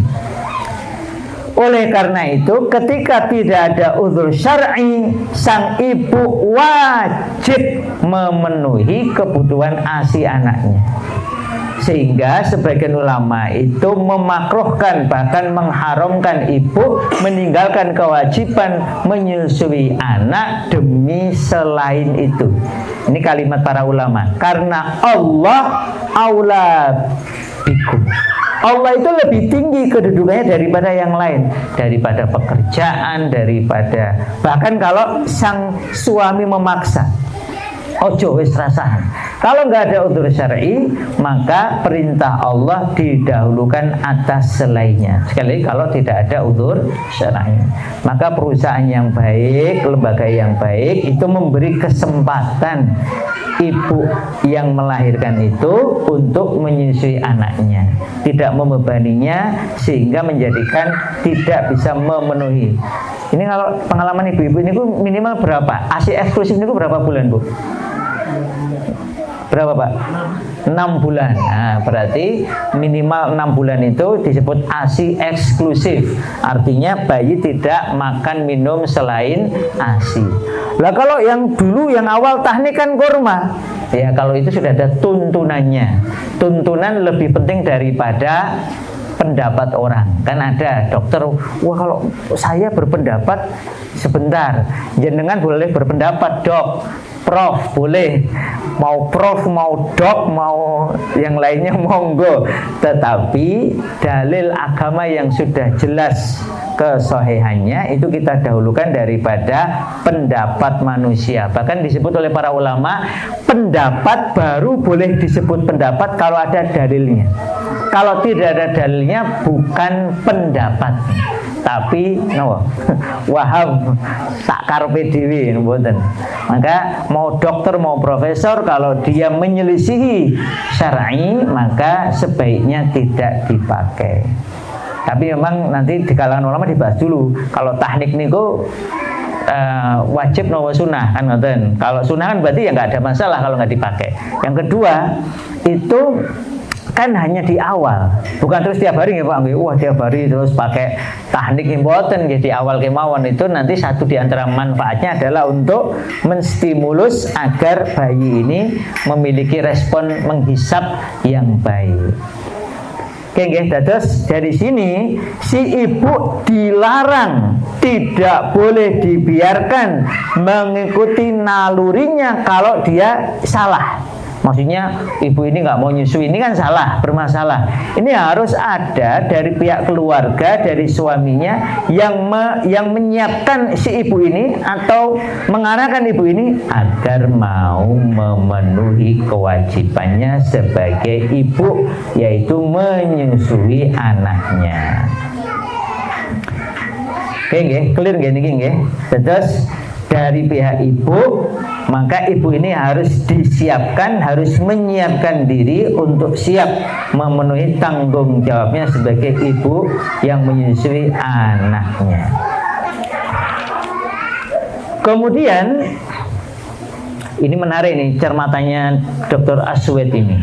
Oleh karena itu, ketika tidak ada uzur syar'i, sang ibu wajib memenuhi kebutuhan ASI anaknya. Sehingga sebagian ulama itu memakruhkan, bahkan mengharamkan ibu meninggalkan kewajiban menyusui anak demi selain itu. Ini kalimat para ulama. Karena Allah aula bikum. Allah itu lebih tinggi kedudukannya daripada yang lain, daripada pekerjaan, daripada bahkan kalau sang suami memaksa, ojo wis rasahan. Kalau nggak ada udzur syar'i, maka perintah Allah didahulukan atas selainnya. Sekali lagi, kalau tidak ada udzur syar'i, maka perusahaan yang baik, lembaga yang baik itu memberi kesempatan ibu yang melahirkan itu untuk menyusui anaknya, tidak membebaninya sehingga menjadikan tidak bisa memenuhi. Ini kalau pengalaman ibu-ibu ini minimal berapa? ASI eksklusif ini berapa bulan, Bu? Berapa, Pak? 6 bulan. Nah, berarti minimal 6 bulan itu disebut ASI eksklusif. Artinya bayi tidak makan minum selain ASI. Lah kalau yang dulu yang awal tahnik kan kurma. Ya kalau itu sudah ada tuntunannya. Tuntunan lebih penting daripada pendapat orang. Kan ada dokter, wah kalau saya berpendapat sebentar, jenengan boleh berpendapat, Dok. Prof boleh, mau prof, mau dok, mau yang lainnya monggo. Tetapi dalil agama yang sudah jelas kesohihannya itu kita dahulukan daripada pendapat manusia. Bahkan disebut oleh para ulama, pendapat baru boleh disebut pendapat kalau ada dalilnya. Kalau tidak ada dalilnya bukan pendapat. Tapi no, wahab sakarpe dewi mboten. Maka mau dokter mau profesor kalau dia menyelisihi syar'i maka sebaiknya tidak dipakai. Tapi memang nanti di kalangan ulama dibahas dulu. Kalau tahnik niku wajib nopo sunnah kan ngoten. Kalau sunnah kan berarti ya nggak ada masalah kalau nggak dipakai. Yang kedua itu kan hanya di awal, bukan terus tiap hari ya Pak. Wah tiap hari terus pakai tahnik impoten di awal kemauan. Itu nanti satu di antara manfaatnya adalah untuk menstimulus agar bayi ini memiliki respon menghisap yang baik. Oke, terus dari sini si ibu dilarang, tidak boleh dibiarkan mengikuti nalurinya kalau dia salah. Maksudnya ibu ini nggak mau nyusui, ini kan salah, bermasalah. Ini harus ada dari pihak keluarga, dari suaminya yang menyiapkan si ibu ini atau mengarahkan ibu ini agar mau memenuhi kewajibannya sebagai ibu, yaitu menyusui anaknya. Oke, clear gini. Terus dari pihak ibu, maka ibu ini harus disiapkan, harus menyiapkan diri untuk siap memenuhi tanggung jawabnya sebagai ibu yang menyusui anaknya. Kemudian ini menarik nih cermatannya Dr. Aswed ini.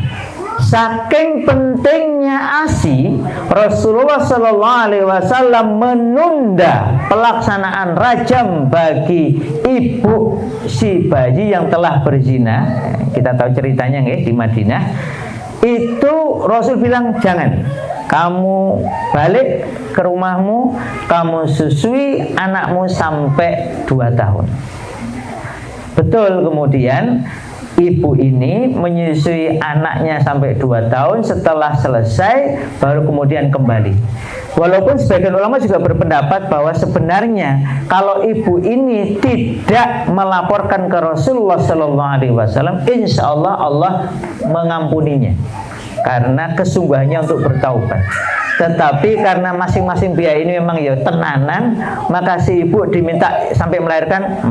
Saking pentingnya ASI, Rasulullah Shallallahu Alaihi Wasallam menunda pelaksanaan rajam bagi ibu si bayi yang telah berzina. Kita tahu ceritanya nggih di Madinah. Itu Rasul bilang jangan. Kamu balik ke rumahmu, kamu susui anakmu sampai 2 tahun. Betul, kemudian ibu ini menyusui anaknya sampai 2 tahun. Setelah selesai baru kemudian kembali. Walaupun sebagian ulama juga berpendapat bahwa sebenarnya kalau ibu ini tidak melaporkan ke Rasulullah Sallallahu Alaihi Wasallam, insya Allah mengampuninya karena kesungguhannya untuk bertaubat. Tetapi karena masing-masing pihak ini memang ya tenanan, maka si ibu diminta sampai melahirkan,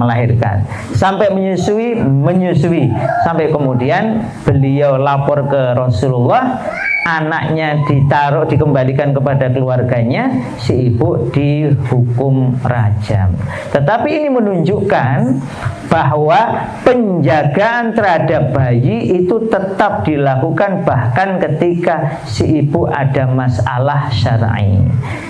sampai menyusui, sampai kemudian beliau lapor ke Rasulullah, anaknya dikembalikan kepada keluarganya, si ibu dihukum rajam. Tetapi ini menunjukkan bahwa penjagaan terhadap bayi itu tetap dilakukan bahkan ketika si ibu ada masalah syar'i.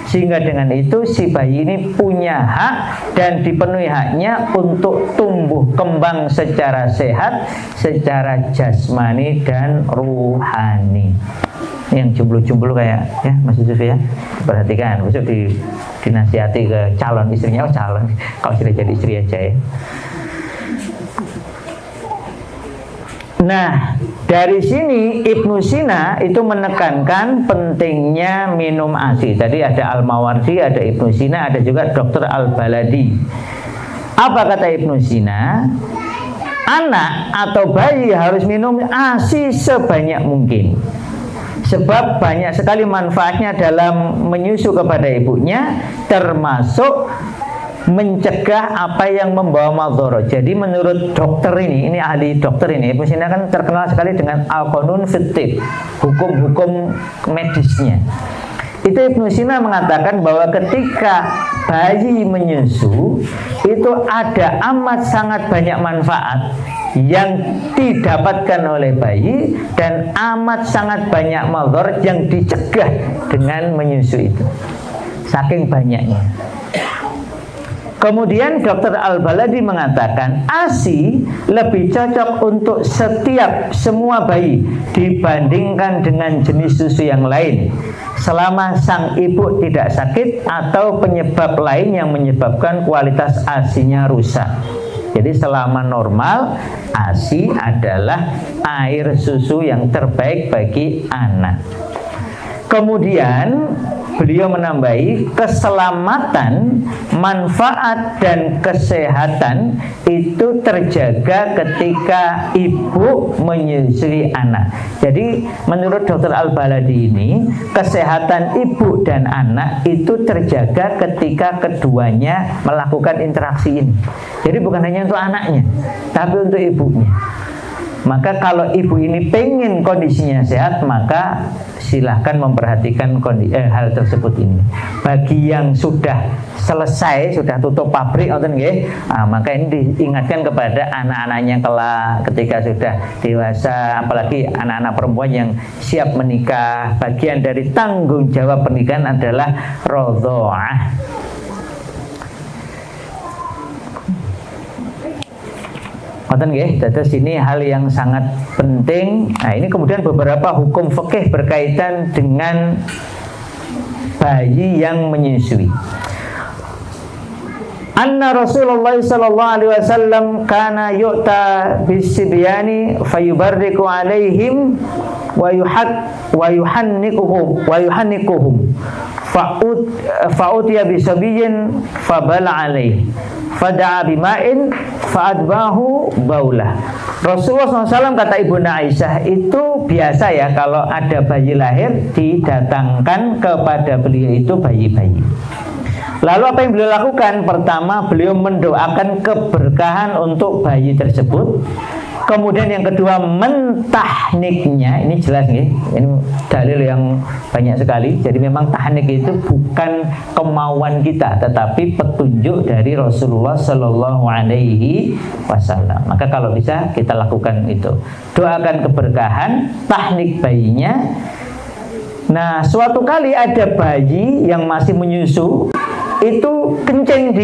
Sehingga dengan itu si bayi ini punya hak dan dipenuhi haknya untuk tumbuh kembang secara sehat, secara jasmani dan ruhani. Yang jomblo-jomblo kayak ya Mas Yusuf ya, perhatikan besok dinasihati ke calon istrinya, kalau sudah jadi istri aja ya. Nah, dari sini Ibnu Sina itu menekankan pentingnya minum ASI. Tadi ada Al-Mawardi, ada Ibnu Sina, ada juga Dr. Al-Baladi. Apa kata Ibnu Sina? Anak atau bayi harus minum ASI sebanyak mungkin. Sebab banyak sekali manfaatnya dalam menyusu kepada ibunya, termasuk mencegah apa yang membawa madharat. Jadi menurut dokter ini ahli dokter ini, Ibnu Sina kan terkenal sekali dengan al-qanun fit-tib, hukum-hukum medisnya. Itu Ibnu Sina mengatakan bahwa ketika bayi menyusu itu ada amat sangat banyak manfaat yang didapatkan oleh bayi dan amat sangat banyak madharat yang dicegah dengan menyusu itu. Saking banyaknya. Kemudian Dr. Al-Baladi mengatakan ASI lebih cocok untuk semua bayi dibandingkan dengan jenis susu yang lain selama sang ibu tidak sakit atau penyebab lain yang menyebabkan kualitas ASI-nya rusak. Jadi selama normal, ASI adalah air susu yang terbaik bagi anak. Kemudian beliau menambahi keselamatan, manfaat dan kesehatan itu terjaga ketika ibu menyusui anak. Jadi menurut Dr. Al-Baladi ini, kesehatan ibu dan anak itu terjaga ketika keduanya melakukan interaksi ini. Jadi bukan hanya untuk anaknya, tapi untuk ibunya. Maka kalau ibu ini pengen kondisinya sehat, maka silahkan memperhatikan hal tersebut ini. Bagi yang sudah selesai, sudah tutup pabrik, maka ini diingatkan kepada anak-anaknya kelak ketika sudah dewasa, apalagi anak-anak perempuan yang siap menikah. Bagian dari tanggung jawab pernikahan adalah rodho'ah. Terus ini hal yang sangat penting. Nah, ini kemudian beberapa hukum fikih berkaitan dengan bayi yang menyusui. Anna Rasulullah sallallahu alaihi wasallam kana yu'ta bisibyani fayubarriku alaihim wa yuhannikuhum fa'utiya bisabiyyin fabala alaih fada'a bima'in fa'adbahu baulah. Rasulullah SAW, kata Ibunda Aisyah, itu biasa ya kalau ada bayi lahir didatangkan kepada beliau itu bayi-bayi. Lalu apa yang beliau lakukan? Pertama, beliau mendoakan keberkahan untuk bayi tersebut. Kemudian yang kedua, mentahniknya. Ini jelas nih, ini dalil yang banyak sekali. Jadi memang tahnik itu bukan kemauan kita, tetapi petunjuk dari Rasulullah Sallallahu Alaihi Wasallam. Maka kalau bisa kita lakukan itu. Doakan keberkahan, tahnik bayinya. Nah, suatu kali ada bayi yang masih menyusu, itu kencing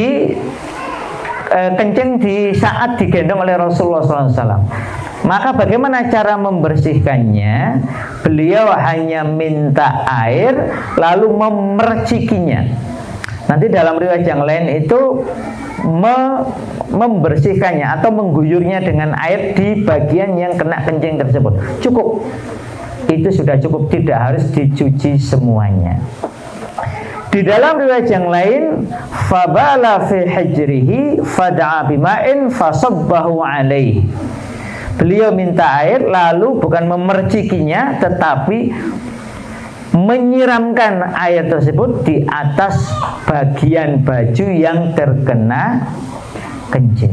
di saat digendong oleh Rasulullah SAW. Maka bagaimana cara membersihkannya? Beliau hanya minta air lalu memercikinya. Nanti dalam riwayat yang lain itu membersihkannya atau mengguyurnya dengan air di bagian yang kena kencing tersebut. Cukup. Itu sudah cukup, tidak harus dicuci semuanya. Di dalam riwayat yang lain, fabala fi hijrihi fada'a bima'in fasabbahu alaihi. Beliau minta air lalu bukan memercikinya tetapi menyiramkan air tersebut di atas bagian baju yang terkena kencing.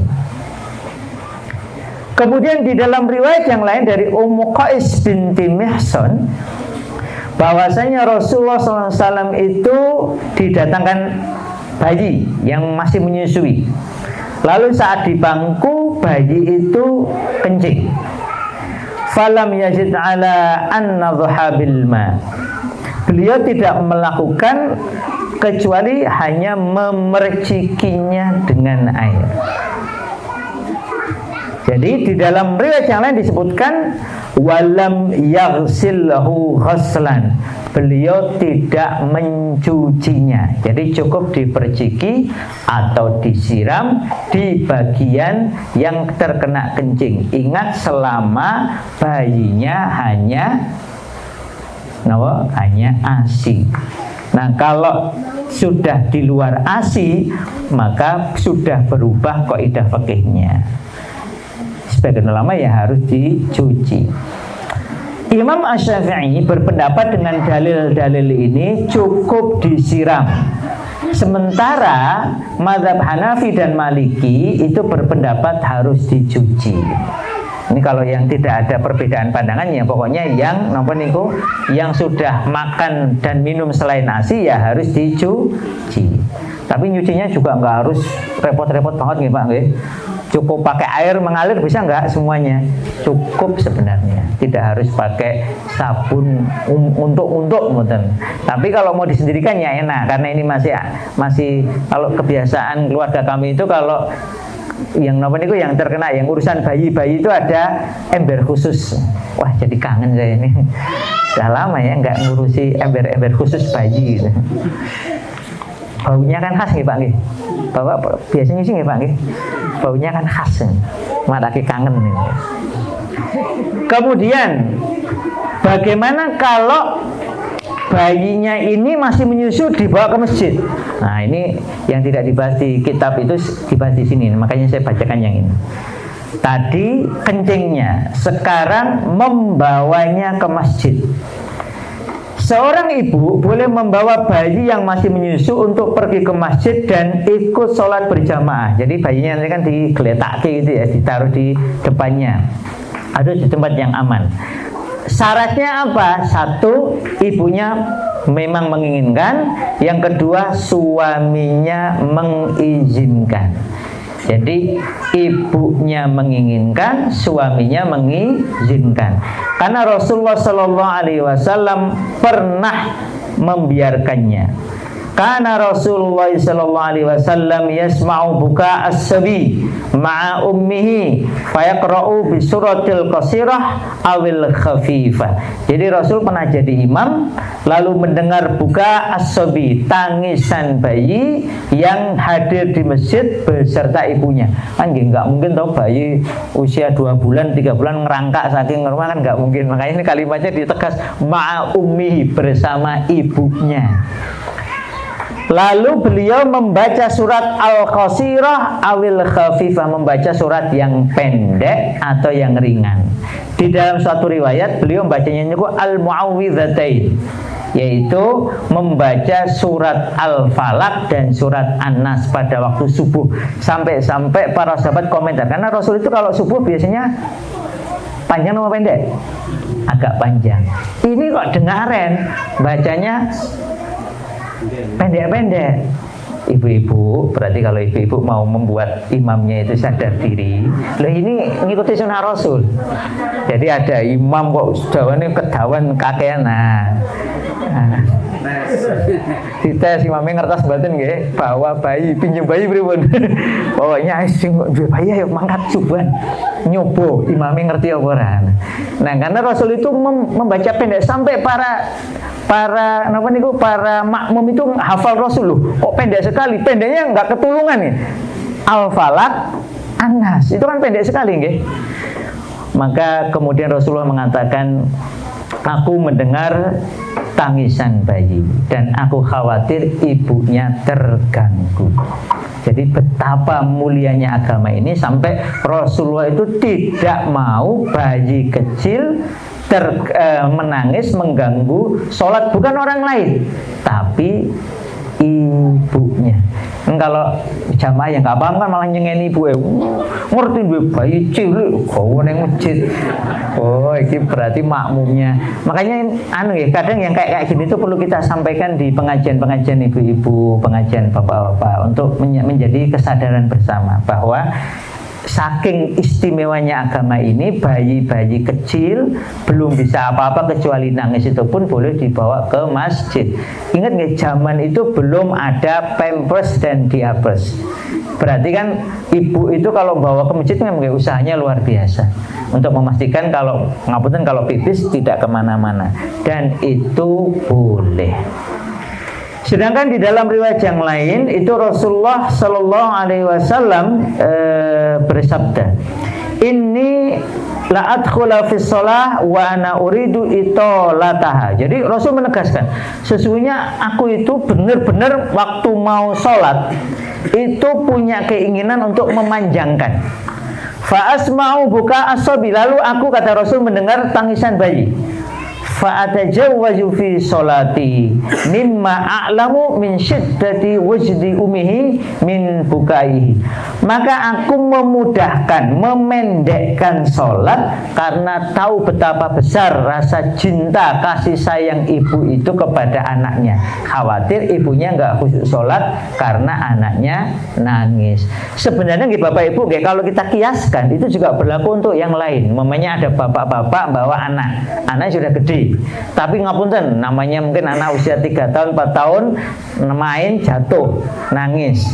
Kemudian di dalam riwayat yang lain dari Ummu Qais binti Mihsan, bahwasanya Rasulullah SAW itu didatangkan bayi yang masih menyusui. Lalu saat di bangku, bayi itu kencing. Falam yazid ala an nadhha bil ma. Beliau tidak melakukan kecuali hanya memercikinya dengan air. Jadi di dalam riwayat yang lain disebutkan walam yaghsilhu ghaslan. Beliau tidak mencucinya. Jadi cukup diperciki atau disiram di bagian yang terkena kencing. Ingat, selama bayinya hanya ASI. Nah, kalau sudah di luar ASI, maka sudah berubah kaidah fikihnya. Sebagian ulama ya harus dicuci. Imam Asy-Syafi'i berpendapat dengan dalil-dalil ini cukup disiram. Sementara mazhab Hanafi dan Maliki itu berpendapat harus dicuci. Ini kalau yang tidak ada perbedaan pandangannya, pokoknya yang sudah makan dan minum selain ASI ya harus dicuci. Tapi nyucinya juga nggak harus repot-repot banget nih Pak, nggih. Cukup pakai air mengalir bisa nggak semuanya? Cukup sebenarnya. Tidak harus pakai sabun untuk mboten. Tapi kalau mau disendirikan ya enak, karena ini masih kalau kebiasaan keluarga kami itu kalau yang yang terkena yang urusan bayi itu ada ember khusus. Wah, jadi kangen saya ini. Sudah lama ya nggak ngurusi ember khusus bayi gitu. Baunya kan khas nih Pak nggih. Bapak biasanya sih nggih Pak nggih. Baunya kan khas. Matake kangen nih. Kemudian bagaimana kalau bayinya ini masih menyusu dibawa ke masjid? Nah, ini yang tidak dibahas di kitab itu dibahas di sini. Makanya saya bacakan yang ini. Tadi kencingnya, sekarang membawanya ke masjid. Seorang ibu boleh membawa bayi yang masih menyusu untuk pergi ke masjid dan ikut sholat berjamaah. Jadi bayinya nanti kan digeletak gitu ya, ditaruh di depannya. ada di tempat yang aman. Syaratnya apa? Satu, ibunya memang menginginkan. Yang kedua, suaminya mengizinkan. Jadi ibunya menginginkan, suaminya mengizinkan. Karena Rasulullah SAW pernah membiarkannya. Karena Rasulullah SAW yasma'u buka as-sabi ma'a ummihi fayaqra'u bi suratil qasirah awil khafifah. Jadi Rasul pernah jadi imam, lalu mendengar buka as-sabi, tangisan bayi yang hadir di masjid beserta ibunya. Kan nggak mungkin tau bayi usia 2 bulan 3 bulan ngerangkak saking rumah, kan nggak mungkin. Makanya ini kalimatnya ditegas ma'a ummihi, bersama ibunya. Lalu beliau membaca surat Al-Qasirah awil khafifah, membaca surat yang pendek atau yang ringan. Di dalam suatu riwayat beliau membacanya juga Al-Mu'awwidzatain, yaitu membaca surat Al-Falaq dan surat An-Nas pada waktu subuh. Sampai-sampai para sahabat komentar, karena Rasul itu kalau subuh biasanya panjang atau pendek? Agak panjang. Ini kok dengaran bacanya pendek-pendek. Ibu-ibu, berarti kalau ibu-ibu mau membuat imamnya itu sadar diri, loh ini ngikuti sunnah Rasul. Jadi ada imam kok dawane kedawan kakean. Nah. Dites imamnya ngertos mboten nggih, bawa bayi, pinjem bayi pripun. Pokoknya sing bayi ayo mangkat subuhan. Nyoba imamnya ngerti apa ora. Nah, karena Rasul itu membaca pendek sampai para makmum itu hafal Rasul loh. Kok pendek sekali? Pendeknya enggak ketulungan nih. Al-Falaq, An-Nas. Itu kan pendek sekali nggih. Maka kemudian Rasulullah mengatakan, aku mendengar tangisan bayi dan aku khawatir ibunya terganggu. Jadi betapa mulianya agama ini sampai Rasulullah itu tidak mau bayi kecil menangis mengganggu sholat, bukan orang lain tapi ibunya. Kalau jamaah yang nggak paham kan malah nyengeni ibu, ngerti bayi cilik kau neng masjid. Oh, ini berarti makmumnya. Makanya kadang yang kayak gini itu perlu kita sampaikan di pengajian-pengajian ibu-ibu, pengajian bapak-bapak, untuk menjadi kesadaran bersama bahwa saking istimewanya agama ini, bayi-bayi kecil belum bisa apa-apa kecuali nangis, itu pun boleh dibawa ke masjid. Ingat nggak, zaman itu belum ada pampers dan diapers. Berarti kan ibu itu kalau bawa ke masjid memang usahanya luar biasa untuk memastikan kalau ngapunten kalau pipis tidak kemana-mana, dan itu boleh. Sedangkan di dalam riwayat yang lain itu Rasulullah Shallallahu Alaihi Wasallam bersabda, "Inni la adkhula fi shalah wa ana uridu itolataha." Jadi Rasul menegaskan, sesungguhnya aku itu benar-benar waktu mau sholat itu punya keinginan untuk memanjangkan. Fa asma'u buka asabi, lalu aku, kata Rasul, mendengar tangisan bayi. Fa'atajawwazu fi sholati mimma a'lamu min syiddati wajdi umihi min bukaihi. Maka aku memudahkan, memendekkan sholat karena tahu betapa besar rasa cinta kasih sayang ibu itu kepada anaknya. Khawatir ibunya nggak khusyuk sholat karena anaknya nangis. Sebenarnya Bapak Ibu, kalau kita kiaskan itu juga berlaku untuk yang lain. Mamanya ada bapak-bapak bawa anak sudah gede, tapi ngapunten, namanya mungkin anak usia 3 tahun 4 tahun main jatuh nangis.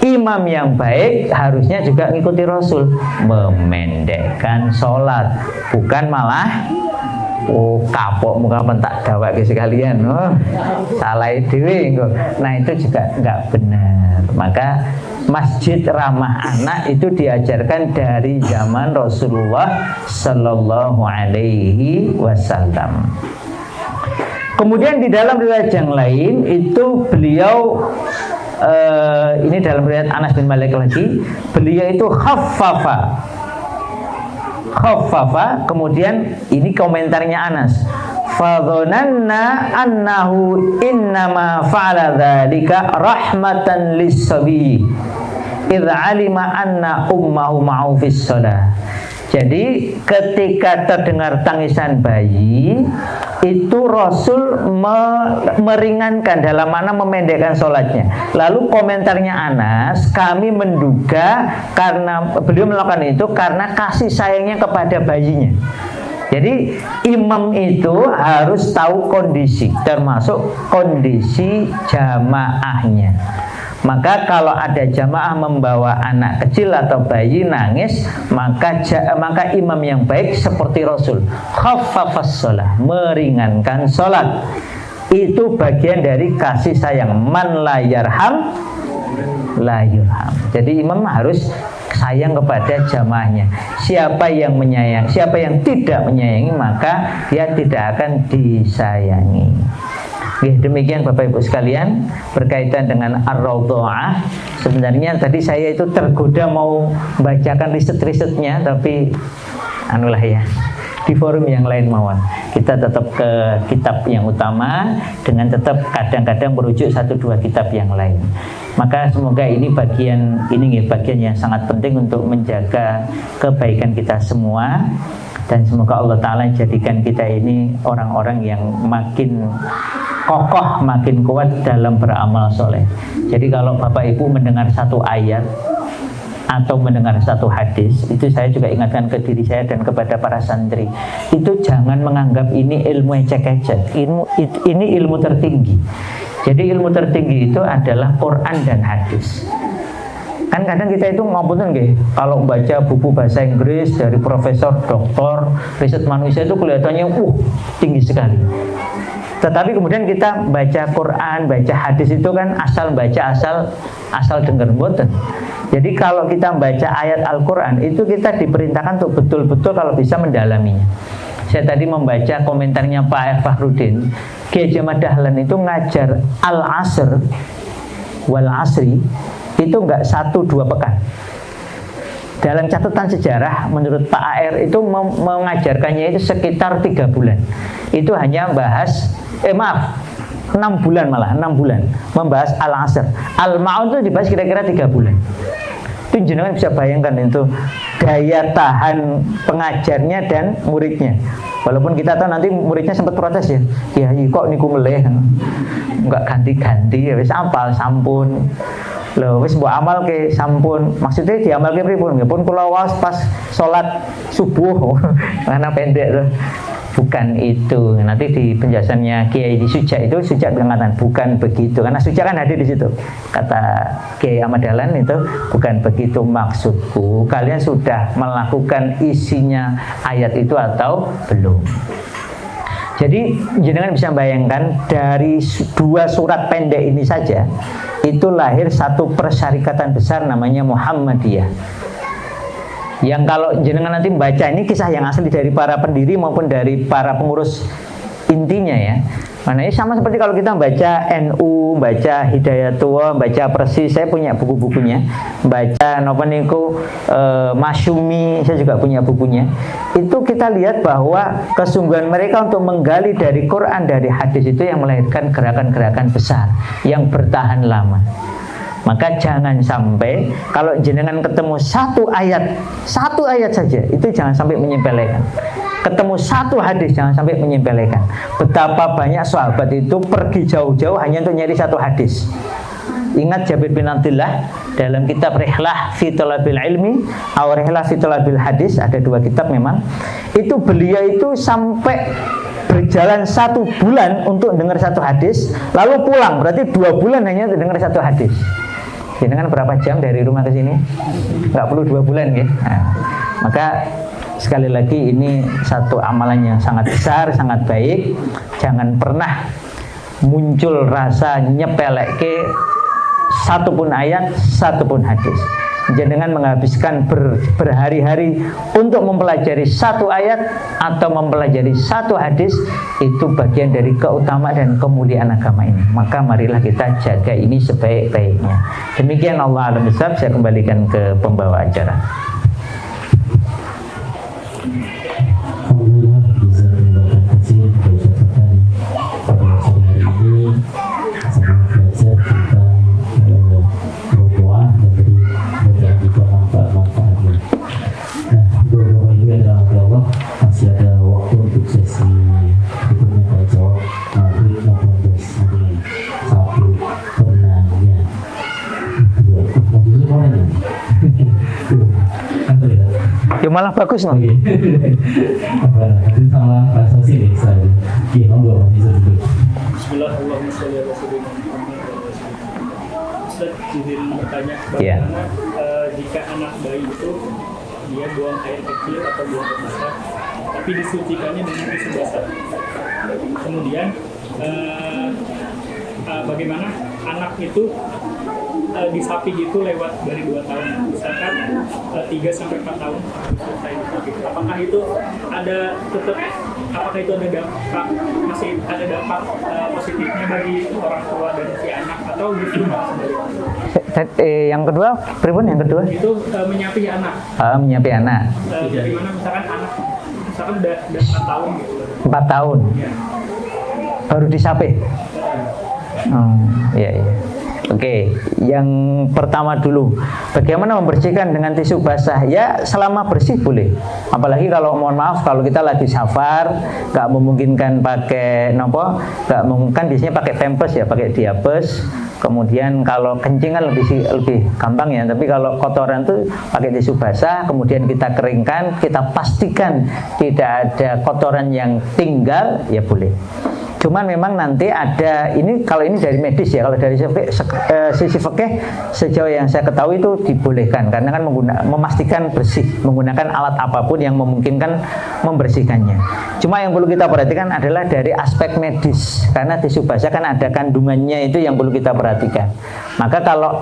Imam yang baik harusnya juga ngikuti Rasul, memendekkan sholat, bukan malah kapok muka pentak dawak sekalian, salah dewe. Nah, itu juga nggak benar. Maka masjid ramah anak itu diajarkan dari zaman Rasulullah Sallallahu Alaihi Wasallam. Kemudian di dalam riwayat yang lain itu beliau ini dalam riwayat Anas bin Malik lagi, beliau itu khaffafa. Kemudian ini komentarnya Anas, fadhonanna annahu innama fa'ala dzalika rahmatan lis-sabi idza alima anna ummahu ma'u fis shalah. Jadi ketika terdengar tangisan bayi, itu Rasul meringankan, dalam mana memendekkan sholatnya. Lalu komentarnya Anas, kami menduga karena beliau melakukan itu karena kasih sayangnya kepada bayinya. Jadi imam itu harus tahu kondisi, termasuk kondisi jamaahnya. Maka kalau ada jamaah membawa anak kecil atau bayi nangis, maka imam yang baik seperti Rasul, khaffafas shalah, meringankan sholat. Itu bagian dari kasih sayang. Man la yarham la yurham. Jadi imam harus sayang kepada jamaahnya. Siapa yang menyayang, siapa yang tidak menyayangi, maka dia tidak akan disayangi. Oke, demikian Bapak Ibu sekalian berkaitan dengan ar-raudha'ah. Sebenarnya tadi saya itu tergoda mau bacakan riset-risetnya, tapi anulah ya, di forum yang lain mawon. Kita tetap ke kitab yang utama dengan tetap kadang-kadang merujuk 1-2 kitab yang lain. Maka semoga ini bagian yang sangat penting untuk menjaga kebaikan kita semua. Dan semoga Allah Ta'ala jadikan kita ini orang-orang yang makin kokoh, makin kuat dalam beramal soleh. Jadi kalau Bapak Ibu mendengar satu ayat atau mendengar satu hadis, itu saya juga ingatkan ke diri saya dan kepada para santri, itu jangan menganggap ini ilmu ecek-ecek. Ini ilmu tertinggi. Jadi ilmu tertinggi itu adalah Quran dan hadis. Kan kadang kita itu ngapunten nggih, kalau membaca buku bahasa Inggris dari profesor, doktor, riset manusia itu kelihatannya tinggi sekali. Tetapi kemudian kita baca Quran, baca hadis itu kan asal baca, asal dengar mboten. Jadi kalau kita baca ayat Al-Quran itu kita diperintahkan untuk betul-betul kalau bisa mendalaminya. Saya tadi membaca komentarnya Pak Fahrudin, Kiai Ahmad Dahlan itu ngajar Al-Asr wal Asri itu enggak 1-2 pekan. Dalam catatan sejarah menurut Pak AR itu mengajarkannya itu sekitar 3 bulan. Itu hanya bahas 6 bulan malah 6 bulan membahas Al-Asr. Al-Ma'un itu dibahas kira-kira 3 bulan. Itu jenengan bisa bayangkan itu daya tahan pengajarnya dan muridnya. Walaupun kita tahu nanti muridnya sempat protes ya. Ya kok niku meleh. Enggak ganti-ganti ya wis apal sampun. Loh wis mbok amal ke sampun. Maksudnya diamal ke pripun? Nggih pun kula waos pas salat subuh. Karena pendek tuh. Bukan itu. Nanti di penjelasannya Kiai di Suja itu Suja mengatakan bukan begitu. Karena Suja kan hadir di situ. Kata Kiai Ahmad Dahlan itu bukan begitu maksudku. Kalian sudah melakukan isinya ayat itu atau belum? Jadi jenengan bisa bayangkan dari 2 surat pendek ini saja itu lahir satu persyarikatan besar namanya Muhammadiyah. Yang kalau jenengan nanti membaca ini kisah yang asli dari para pendiri maupun dari para pengurus intinya ya. Mana ini sama seperti kalau kita baca NU, baca Hidayatullah, baca Persis, saya punya buku-bukunya. Baca napa niku Masyumi, saya juga punya bukunya. Itu kita lihat bahwa kesungguhan mereka untuk menggali dari Quran, dari hadis itu yang melahirkan gerakan-gerakan besar yang bertahan lama. Maka jangan sampai kalau jenengan ketemu satu ayat saja, itu jangan sampai menyepelekan. Ketemu satu hadis jangan sampai menyepelekan. Betapa banyak sahabat itu pergi jauh-jauh hanya untuk nyari satu hadis. Ingat Jabir bin Abdullah dalam kitab Rihlah fi Thalabil Ilmi atau Rihlah fi Thalabil Hadis, ada 2 kitab memang. Itu beliau itu sampai berjalan 1 bulan untuk dengar satu hadis, lalu pulang, berarti 2 bulan hanya untuk dengar satu hadis. Dengan berapa jam dari rumah ke sini? Nggak perlu 2 bulan ya. Nah, maka sekali lagi ini satu amalan yang sangat besar, sangat baik. Jangan pernah muncul rasa nyepeleke satupun ayat, satupun hadis. Jenengan menghabiskan berhari-hari untuk mempelajari satu ayat atau mempelajari satu hadis, itu bagian dari keutamaan dan kemuliaan agama ini. Maka marilah kita jaga ini sebaik-baiknya. Demikian Allah alam bisawab. Saya kembalikan ke pembawa acara. Alhamdulillah, bisa terima kasih kepada pada sore hari ini sama belajar tentang roboah dan bacaan juga manfaat-manfaatnya. Nah, untuk ini Ya malah bagus no. Oke. Itu sama rasa sini saya. Iya, monggo bisa dulu. Bismillahirrahmanirrahim. Ustaz izin bertanya, Iya. bagaimana jika anak bayi itu dia buang air kecil atau buang air besar, tapi disucikannya dengan tisu basah. Kemudian bagaimana anak itu disapi gitu lewat dari 2 tahun, misalkan 3-4 tahun selesai disapi. Apakah itu ada tetap, apakah itu ada dampak, masih ada dampak positifnya bagi orang tua dan si anak, atau justru malah sebaliknya? Yang kedua, pripun yang kedua? Itu menyapi anak. Menyapi anak. Bagaimana misalkan anak misalkan udah 4 tahun gitu. 4 tahun. Ya. Baru disapi. Iya, iya. Oke, yang pertama dulu, bagaimana membersihkan dengan tisu basah? Ya, selama bersih boleh. Apalagi kalau mohon maaf, kalau kita lagi safar, nggak memungkinkan pakai nopo, nggak memungkinkan biasanya pakai pampers ya, pakai diapers. Kemudian kalau kencing kan lebih gampang ya, tapi kalau kotoran tuh pakai tisu basah, kemudian kita keringkan, kita pastikan tidak ada kotoran yang tinggal, ya boleh. Cuman memang nanti ada, ini kalau ini dari medis ya, kalau dari sisi fikih sejauh yang saya ketahui itu dibolehkan karena kan memastikan bersih menggunakan alat apapun yang memungkinkan membersihkannya. Cuma yang perlu kita perhatikan adalah dari aspek medis, karena tisu basah kan ada kandungannya, itu yang perlu kita perhatikan. Maka kalau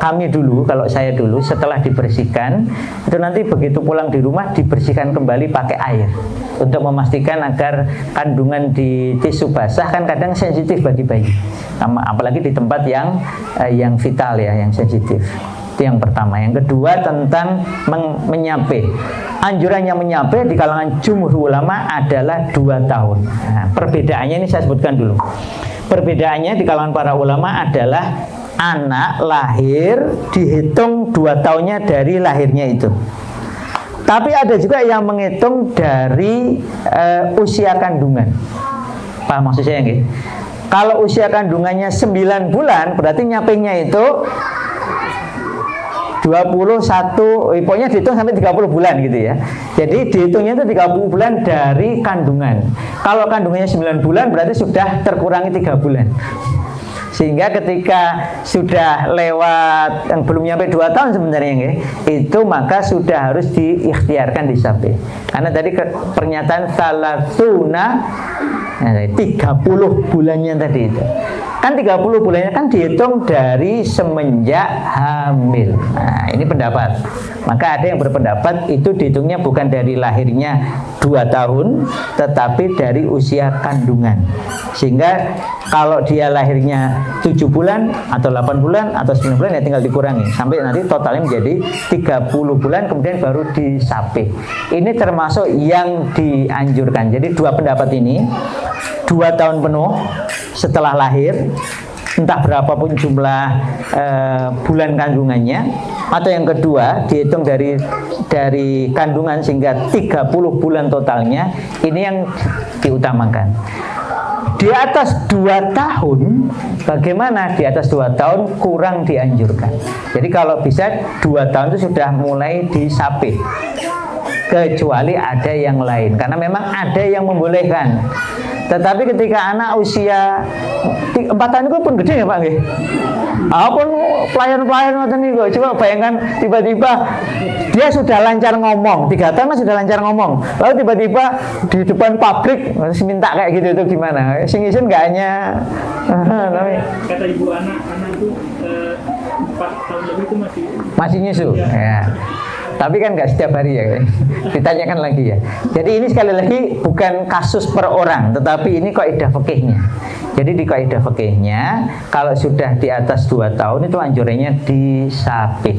saya dulu setelah dibersihkan itu nanti begitu pulang di rumah dibersihkan kembali pakai air untuk memastikan agar kandungan di tisu basah kan kadang sensitif bagi bayi, apalagi di tempat yang vital ya, yang sensitif. Itu yang pertama. Yang kedua tentang menyape. Anjurannya menyape di kalangan jumhur ulama adalah 2 tahun. Nah, perbedaannya ini saya sebutkan dulu. Perbedaannya di kalangan para ulama adalah anak lahir dihitung 2 tahunnya dari lahirnya itu. Tapi ada juga yang menghitung dari usia kandungan. Paham maksud saya nggih? Kalau usia kandungannya 9 bulan, berarti nyapingnya itu 21, pokoknya dihitung sampai 30 bulan gitu ya. Jadi dihitungnya itu 30 bulan dari kandungan. Kalau kandungannya 9 bulan, berarti sudah terkurangi 3 bulan. Sehingga ketika sudah lewat yang belum nyampe 2 tahun sebenarnya itu maka sudah harus diikhtiarkan disapi. Karena tadi pernyataan salasuna 30 bulannya tadi itu. Kan 30 bulannya kan dihitung dari semenjak hamil. Nah, ini pendapat. Maka ada yang berpendapat itu dihitungnya bukan dari lahirnya 2 tahun, tetapi dari usia kandungan. Sehingga kalau dia lahirnya 7 bulan atau 8 bulan atau 9 bulan ya tinggal dikurangi sampai nanti totalnya menjadi 30 bulan kemudian baru disapi. Ini termasuk yang dianjurkan. Jadi 2 pendapat ini, 2 tahun penuh setelah lahir, entah berapapun jumlah bulan kandungannya, atau yang kedua dihitung dari kandungan sehingga 30 bulan totalnya, ini yang diutamakan. Di atas 2 tahun, bagaimana? Di atas 2 tahun kurang dianjurkan. Jadi kalau bisa 2 tahun itu sudah mulai disapi, kecuali ada yang lain, karena memang ada yang membolehkan. Tetapi ketika anak usia 4 tahun itu pun gede ya Pak nggih. Apun pelayan-pelayan ngoten niku, coba bayangkan tiba-tiba dia sudah lancar ngomong, 3 tahun sudah lancar ngomong. Lalu tiba-tiba di depan pabrik masih minta kayak gitu, itu gimana? Sing izin enggak hanya kata ibu anak itu 4 tahun lebih itu masih nyusu. Ya. Tapi kan nggak setiap hari ya, ditanyakan lagi ya. Jadi ini sekali lagi bukan kasus per orang, tetapi ini kaidah fikihnya. Jadi di kaidah fikihnya, kalau sudah di atas 2 tahun itu anjurannya disapi.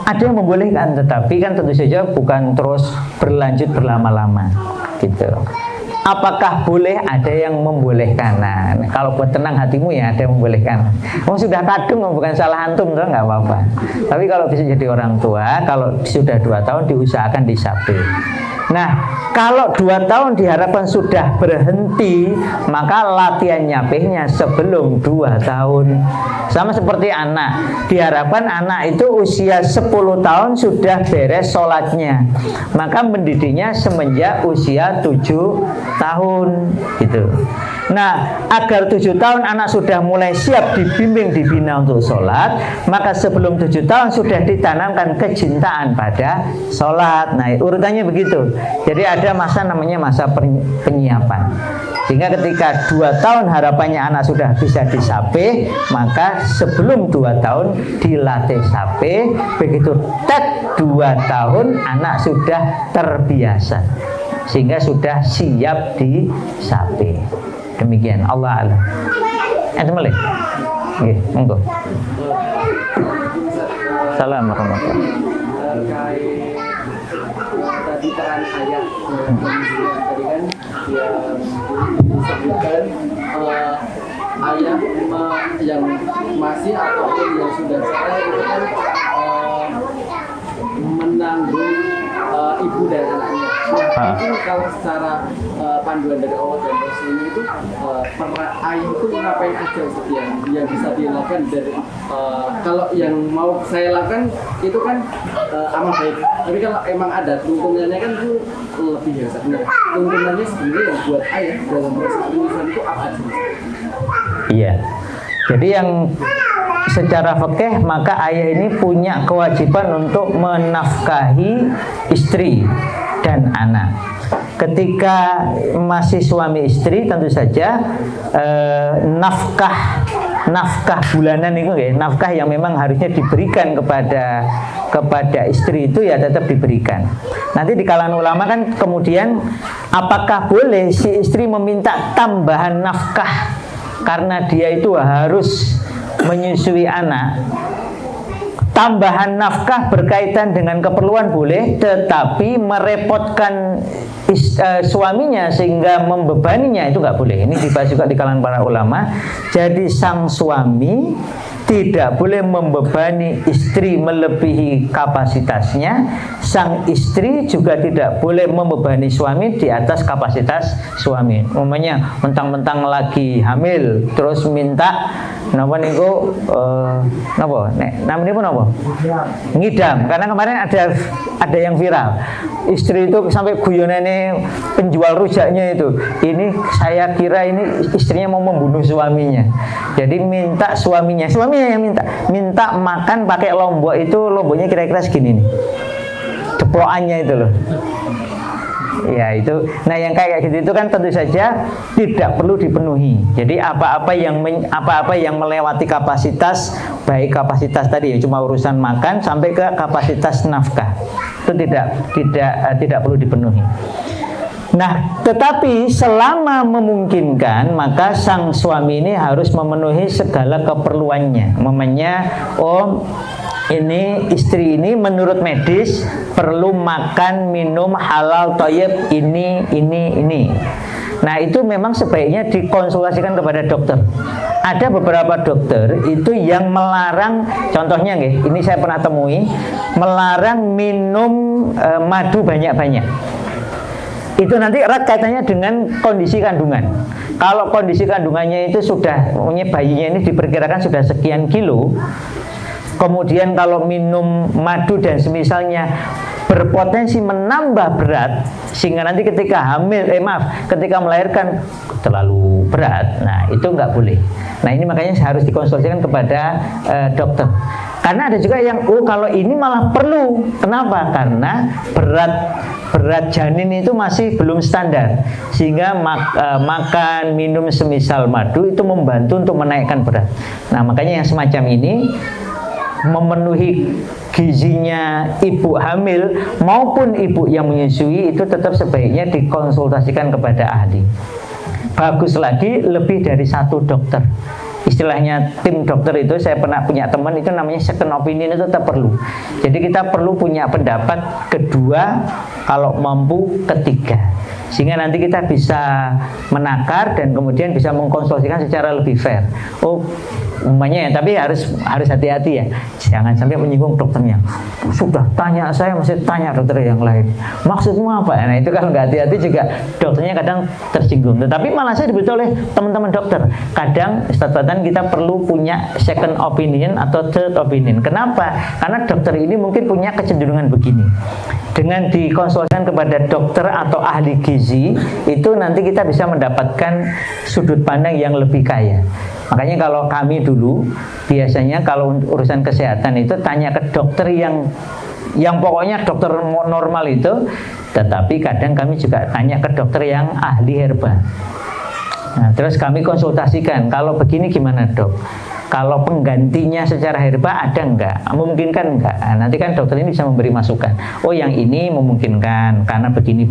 Ada yang membolehkan, tetapi kan tentu saja bukan terus berlanjut berlama-lama, gitu. Apakah boleh? Ada yang membolehkan. Nah, kalau buat tenang hatimu ya ada yang membolehkan. Sudah kadung, bukan salah antum, tuh nggak apa-apa. Tapi kalau bisa jadi orang tua, kalau sudah 2 tahun diusahakan disapi. Nah, kalau 2 tahun diharapkan sudah berhenti, maka latihan nyapihnya sebelum 2 tahun. Sama seperti anak, diharapkan anak itu usia 10 tahun sudah beres sholatnya, maka mendidiknya semenjak usia 7 tahun gitu. Nah, agar 7 tahun anak sudah mulai siap dibimbing, dibina untuk sholat, maka sebelum 7 tahun sudah ditanamkan kecintaan pada sholat. Nah, urutannya begitu. Jadi ada masa namanya masa penyiapan. Sehingga ketika 2 tahun harapannya anak sudah bisa disapih, maka sebelum 2 tahun dilatih sapih. Begitu tet 2 tahun anak sudah terbiasa, sehingga sudah siap disapih. Demikian, Allah alam. Mulai. Nggih, monggo. Salam warahmatullahi terkait tadi peran ayah tadi kan dia disebutkan ayah yang masih ataupun yang sudah cerai itu kan menanggung ibu dan anaknya. Nah, mungkin kalau secara panduan dari Allah dan Rasulnya itu peran ayah itu ngapain aja Ustaz yang bisa dilakukan dari kalau yang mau saya lakukan itu kan amal baik. Tapi kalau emang ada tuntunannya kan itu lebih ya Ustaz. Tuntunannya sebenarnya yang buat ayah dalam proses penyusuan itu apa sih? Iya. Jadi yang secara fikih maka ayah ini punya kewajiban untuk menafkahi istri dan anak. Ketika masih suami istri tentu saja nafkah bulanan itu ya, nafkah yang memang harusnya diberikan kepada istri itu ya tetap diberikan. Nanti di kalangan ulama kan kemudian apakah boleh si istri meminta tambahan nafkah karena dia itu harus menyusui anak. Tambahan nafkah berkaitan dengan keperluan boleh, tetapi merepotkan suaminya sehingga membebaninya itu nggak boleh. Ini dibahas juga di kalangan para ulama. Jadi sang suami tidak boleh membebani istri melebihi kapasitasnya. Sang istri juga tidak boleh membebani suami di atas kapasitas suami. Umpamanya mentang-mentang lagi hamil terus minta napa niku napa nek namanya pun napa? Ngidam. Karena kemarin ada yang viral. Istri itu sampai guyonane penjual rujaknya itu. Ini saya kira ini istrinya mau membunuh suaminya. Jadi minta suaminya yang minta makan pakai lombok itu, lomboknya kira-kira segini nih. Ceplokannya itu loh. Ya itu. Nah yang kayak gitu itu kan tentu saja tidak perlu dipenuhi. Jadi apa-apa yang melewati kapasitas, baik kapasitas tadi ya cuma urusan makan sampai ke kapasitas nafkah itu tidak perlu dipenuhi. Nah, tetapi selama memungkinkan maka sang suami ini harus memenuhi segala keperluannya. Mamanya, ini istri ini menurut medis perlu makan, minum halal, thayyib ini. Nah, itu memang sebaiknya dikonsultasikan kepada dokter. Ada beberapa dokter itu yang melarang, contohnya ini saya pernah temui, melarang minum madu banyak-banyak. Itu nanti erat kaitannya dengan kondisi kandungan. Kalau kondisi kandungannya itu sudah, bayinya ini diperkirakan sudah sekian kilo, kemudian kalau minum madu dan semisalnya berpotensi menambah berat, sehingga nanti ketika ketika melahirkan terlalu berat, nah itu nggak boleh. Nah ini makanya harus dikonsultasikan kepada dokter. Karena ada juga yang kalau ini malah perlu. Kenapa? Karena berat janin itu masih belum standar, sehingga makan, minum semisal madu itu membantu untuk menaikkan berat. Nah makanya yang semacam ini memenuhi gizinya ibu hamil maupun ibu yang menyusui itu tetap sebaiknya dikonsultasikan kepada ahli. Bagus lagi lebih dari satu dokter. Istilahnya tim dokter itu, saya pernah punya teman itu namanya second opinion, itu tetap perlu. Jadi kita perlu punya pendapat kedua kalau mampu ketiga, sehingga nanti kita bisa menakar dan kemudian bisa mengkonsultasikan secara lebih fair. Oh, umpamanya ya, tapi harus hati-hati ya, jangan sampai menyinggung dokternya. Sudah tanya saya masih tanya dokter yang lain, maksudmu apa? Nah itu kalau nggak hati-hati juga dokternya kadang tersinggung. Tetapi malah saya diberitahu oleh teman-teman dokter, kadang Ustaz Fatan kita perlu punya second opinion atau third opinion. Kenapa? Karena dokter ini mungkin punya kecenderungan begini. Dengan dikonsultasikan kepada dokter atau ahli gizi, itu nanti kita bisa mendapatkan sudut pandang yang lebih kaya. Makanya kalau kami dulu biasanya kalau urusan kesehatan itu tanya ke dokter yang pokoknya dokter normal itu, tetapi kadang kami juga tanya ke dokter yang ahli herba. Nah, terus kami konsultasikan, kalau begini gimana dok? Kalau penggantinya secara herba ada enggak? Memungkinkan enggak? Nah, nanti kan dokter ini bisa memberi masukan. Oh, yang ini memungkinkan karena begini.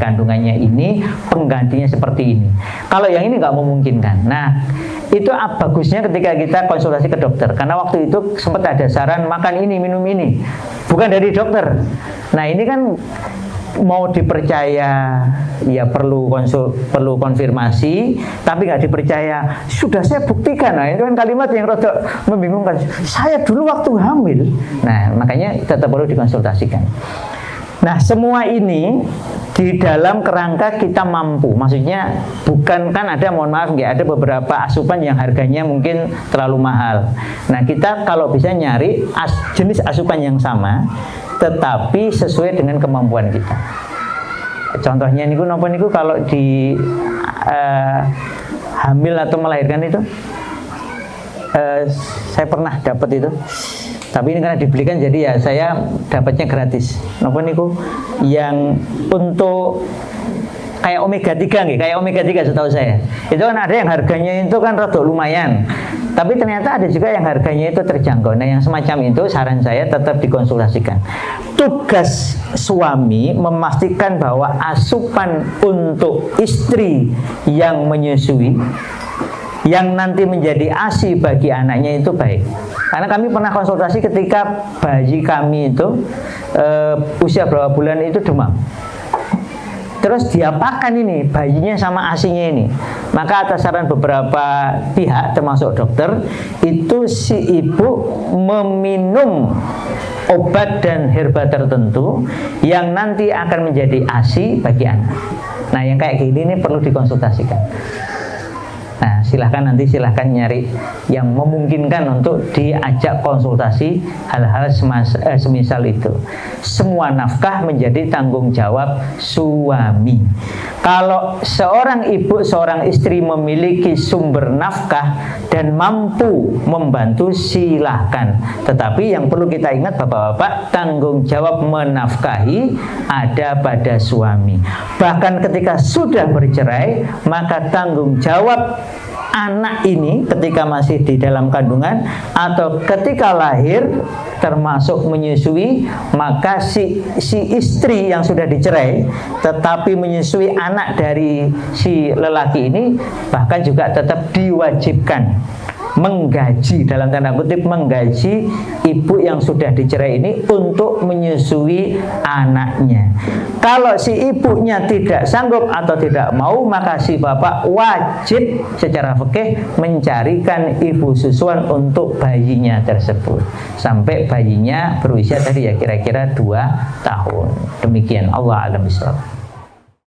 Kandungannya ini, penggantinya seperti ini. Kalau yang ini enggak memungkinkan. Nah, itu bagusnya ketika kita konsultasi ke dokter. Karena waktu itu sempat ada saran makan ini, minum ini. Bukan dari dokter. Nah, ini kan mau dipercaya ya perlu konfirmasi, tapi nggak dipercaya sudah saya buktikan. Nah itu kan kalimat yang rada membingungkan. Saya dulu waktu hamil. Nah makanya tetap perlu dikonsultasikan. Nah semua ini di dalam kerangka kita mampu, maksudnya bukan kan ada, mohon maaf nggak, ada beberapa asupan yang harganya mungkin terlalu mahal. Nah kita kalau bisa nyari jenis asupan yang sama tetapi sesuai dengan kemampuan kita. Contohnya niku napa niku kalau di hamil atau melahirkan itu saya pernah dapat itu. Tapi ini karena dibelikan jadi ya saya dapatnya gratis. Napa niku yang untuk kayak omega 3 nggih, kayak omega 3 setahu saya. Itu kan ada yang harganya itu kan rada lumayan. Tapi ternyata ada juga yang harganya itu terjangkau. Nah, yang semacam itu saran saya tetap dikonsultasikan. Tugas suami memastikan bahwa asupan untuk istri yang menyusui, yang nanti menjadi ASI bagi anaknya itu baik. Karena kami pernah konsultasi ketika bayi kami itu usia berapa bulan itu demam. Terus diapakan ini bayinya sama asinya ini. Maka atas saran beberapa pihak termasuk dokter, itu si ibu meminum obat dan herba tertentu yang nanti akan menjadi ASI bagi anak. Nah yang kayak gini ini perlu dikonsultasikan. Nah silahkan nyari yang memungkinkan untuk diajak konsultasi hal-hal semisal itu. Semua nafkah menjadi tanggung jawab suami. Kalau seorang ibu, seorang istri memiliki sumber nafkah dan mampu membantu, silahkan. Tetapi yang perlu kita ingat bapak-bapak, tanggung jawab menafkahi ada pada suami. Bahkan ketika sudah bercerai, maka tanggung jawab anak ini ketika masih di dalam kandungan atau ketika lahir termasuk menyusui, maka si istri yang sudah dicerai tetapi menyusui anak dari si lelaki ini bahkan juga tetap diwajibkan menggaji, dalam tanda kutip menggaji ibu yang sudah dicerai ini untuk menyusui anaknya. Kalau si ibunya tidak sanggup atau tidak mau, maka si bapak wajib secara fikih mencarikan ibu susuan untuk bayinya tersebut sampai bayinya berusia tadi ya kira-kira 2 tahun. Demikian, Allah a'lam bishawab.